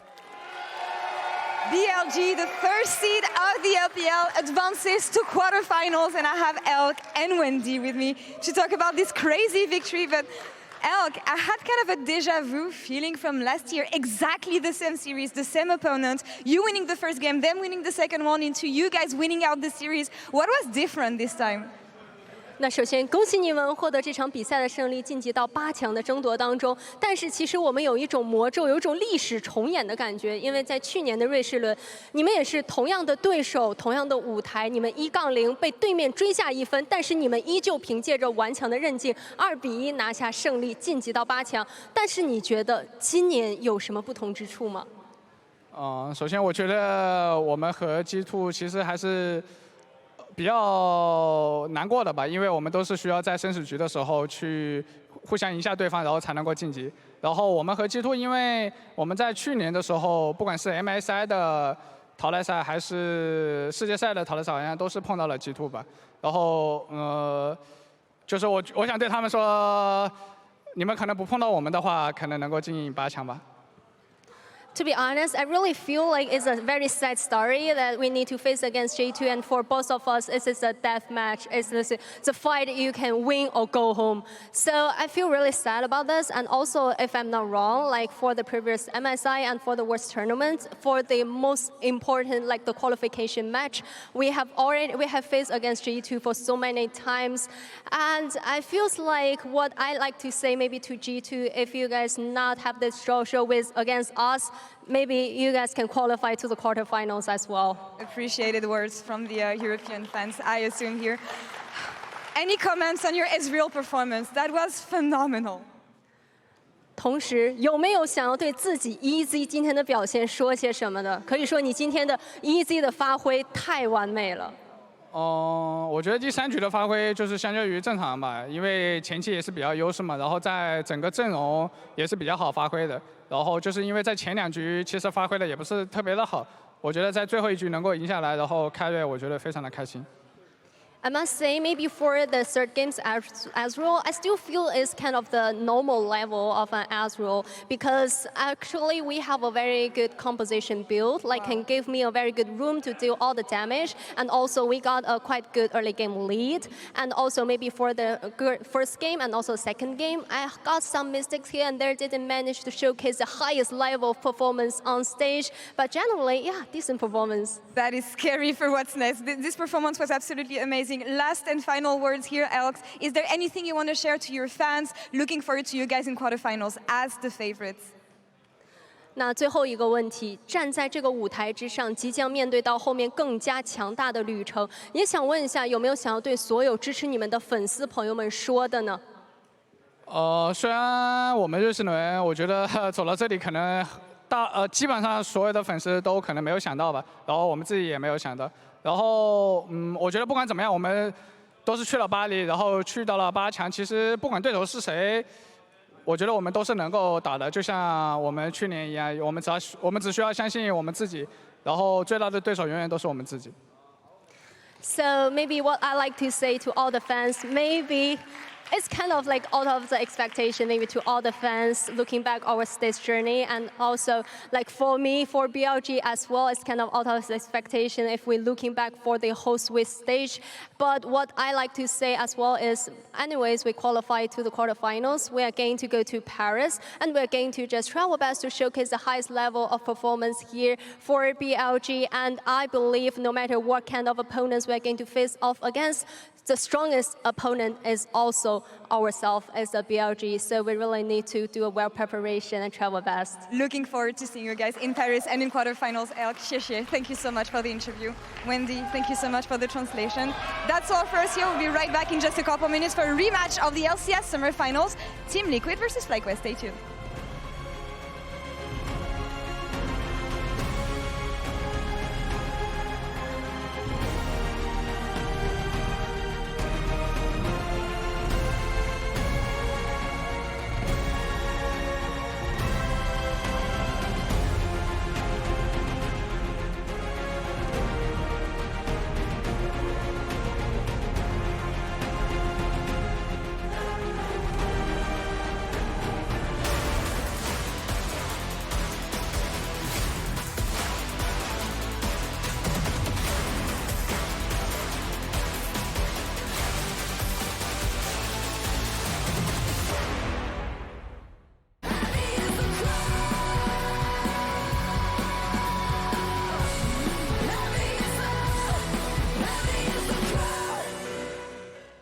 BLG, the first seed of the LPL, advances to quarterfinals, and I have Elk and Wendy with me to talk about this crazy victory. But Elk, I had kind of a deja vu feeling from last year, exactly the same series, the same opponent, you winning the first game, them winning the second one, into you guys winning out the series. What was different this time? 那首先恭喜你们获得这场比赛的胜利，晋级到8强的争夺当中。但是其实我们有一种魔咒，有一种历史重演的感觉，因为在去年的瑞士轮，你们也是同样的对手，同样的舞台，你们1-0被对面追下1分，但是你们依旧凭借着顽强的韧劲，2-1拿下胜利，晋级到8强。但是你觉得今年有什么不同之处吗？首先我觉得我们和G2其实还是 比较难过的吧，因为我们都是需要在生死局的时候去互相赢下对方，然后才能够晋级。然后我们和G2，因为我们在去年的时候，不管是 MSI 的淘汰赛还是世界赛的淘汰赛，好像都是碰到了G2吧。然后就是我想对他们说，你们可能不碰到我们的话，可能能够进8强吧。 To be honest, I really feel like it's a very sad story that we need to face against J2, and for both of us, it's a death match. It's a fight you can win or go home. So I feel really sad about this. And also, if I'm not wrong, like for the previous MSI and for the Worlds tournament, for the most important, like the qualification match, we have faced against J2 for so many times. And I feels like what I like to say maybe to G2, if you guys not have this show with against us, maybe you guys can qualify to the quarterfinals as well. Appreciated words from the European fans, I assume here. any comments on your Ezreal performance? That was phenomenal. 同时，有没有想要对自己 EZ 今天的表现说些什么的？可以说你今天的 EZ 的发挥太完美了。我觉得第3局的发挥就是相较于正常吧，因为前期也是比较优势嘛，然后在整个阵容也是比较好发挥的。然后就是因为在前2局其实发挥的也不是特别的好，我觉得在最后1局能够赢下来，然后开瑞，我觉得非常的开心。 I must say, maybe for the third game's Ezreal, I still feel it's kind of the normal level of an Ezreal because actually we have a very good composition build, like can give me a very good room to deal all the damage, and also we got a quite good early game lead, and also maybe for the first game and also second game, I got some mistakes here and there, didn't manage to showcase the highest level of performance on stage, but generally, yeah, decent performance. That is scary for what's next. This performance was absolutely amazing. Last and final words here, Alex. Is there anything you want to share to your fans? Looking forward to you guys in quarterfinals as the favorites. 那最后一个问题，站在这个舞台之上，即将面对到后面更加强大的旅程，也想问一下，有没有想要对所有支持你们的粉丝朋友们说的呢？虽然我们瑞士轮，我觉得走到这里可能基本上所有的粉丝都可能没有想到吧，然后我们自己也没有想到。 然后，我觉得不管怎么样，我们都是去了巴黎，然后去到了8强。其实不管对手是谁，我觉得我们都是能够打的。就像我们去年一样，我们只需要相信我们自己，然后最大的对手永远都是我们自己。So maybe what I like to say to all the fans, maybe. It's kind of like out of the expectation, maybe to all the fans looking back our stage journey, and also like for me, for BLG as well, it's kind of out of the expectation if we're looking back for the whole Swiss stage. But what I like to say as well is, anyways, we qualify to the quarterfinals. We are going to go to Paris, and we're going to just try our best to showcase the highest level of performance here for BLG. And I believe no matter what kind of opponents we're going to face off against, the strongest opponent is also ourselves as a BLG, so we really need to do a well preparation and try our best. Looking forward to seeing you guys in Paris and in quarterfinals. Elk, xie, thank you so much for the interview. Wendy, thank you so much for the translation. That's all for us here. We'll be right back in just a couple minutes for a rematch of the LCS Summer Finals. Team Liquid versus FLICKR. Stay tuned.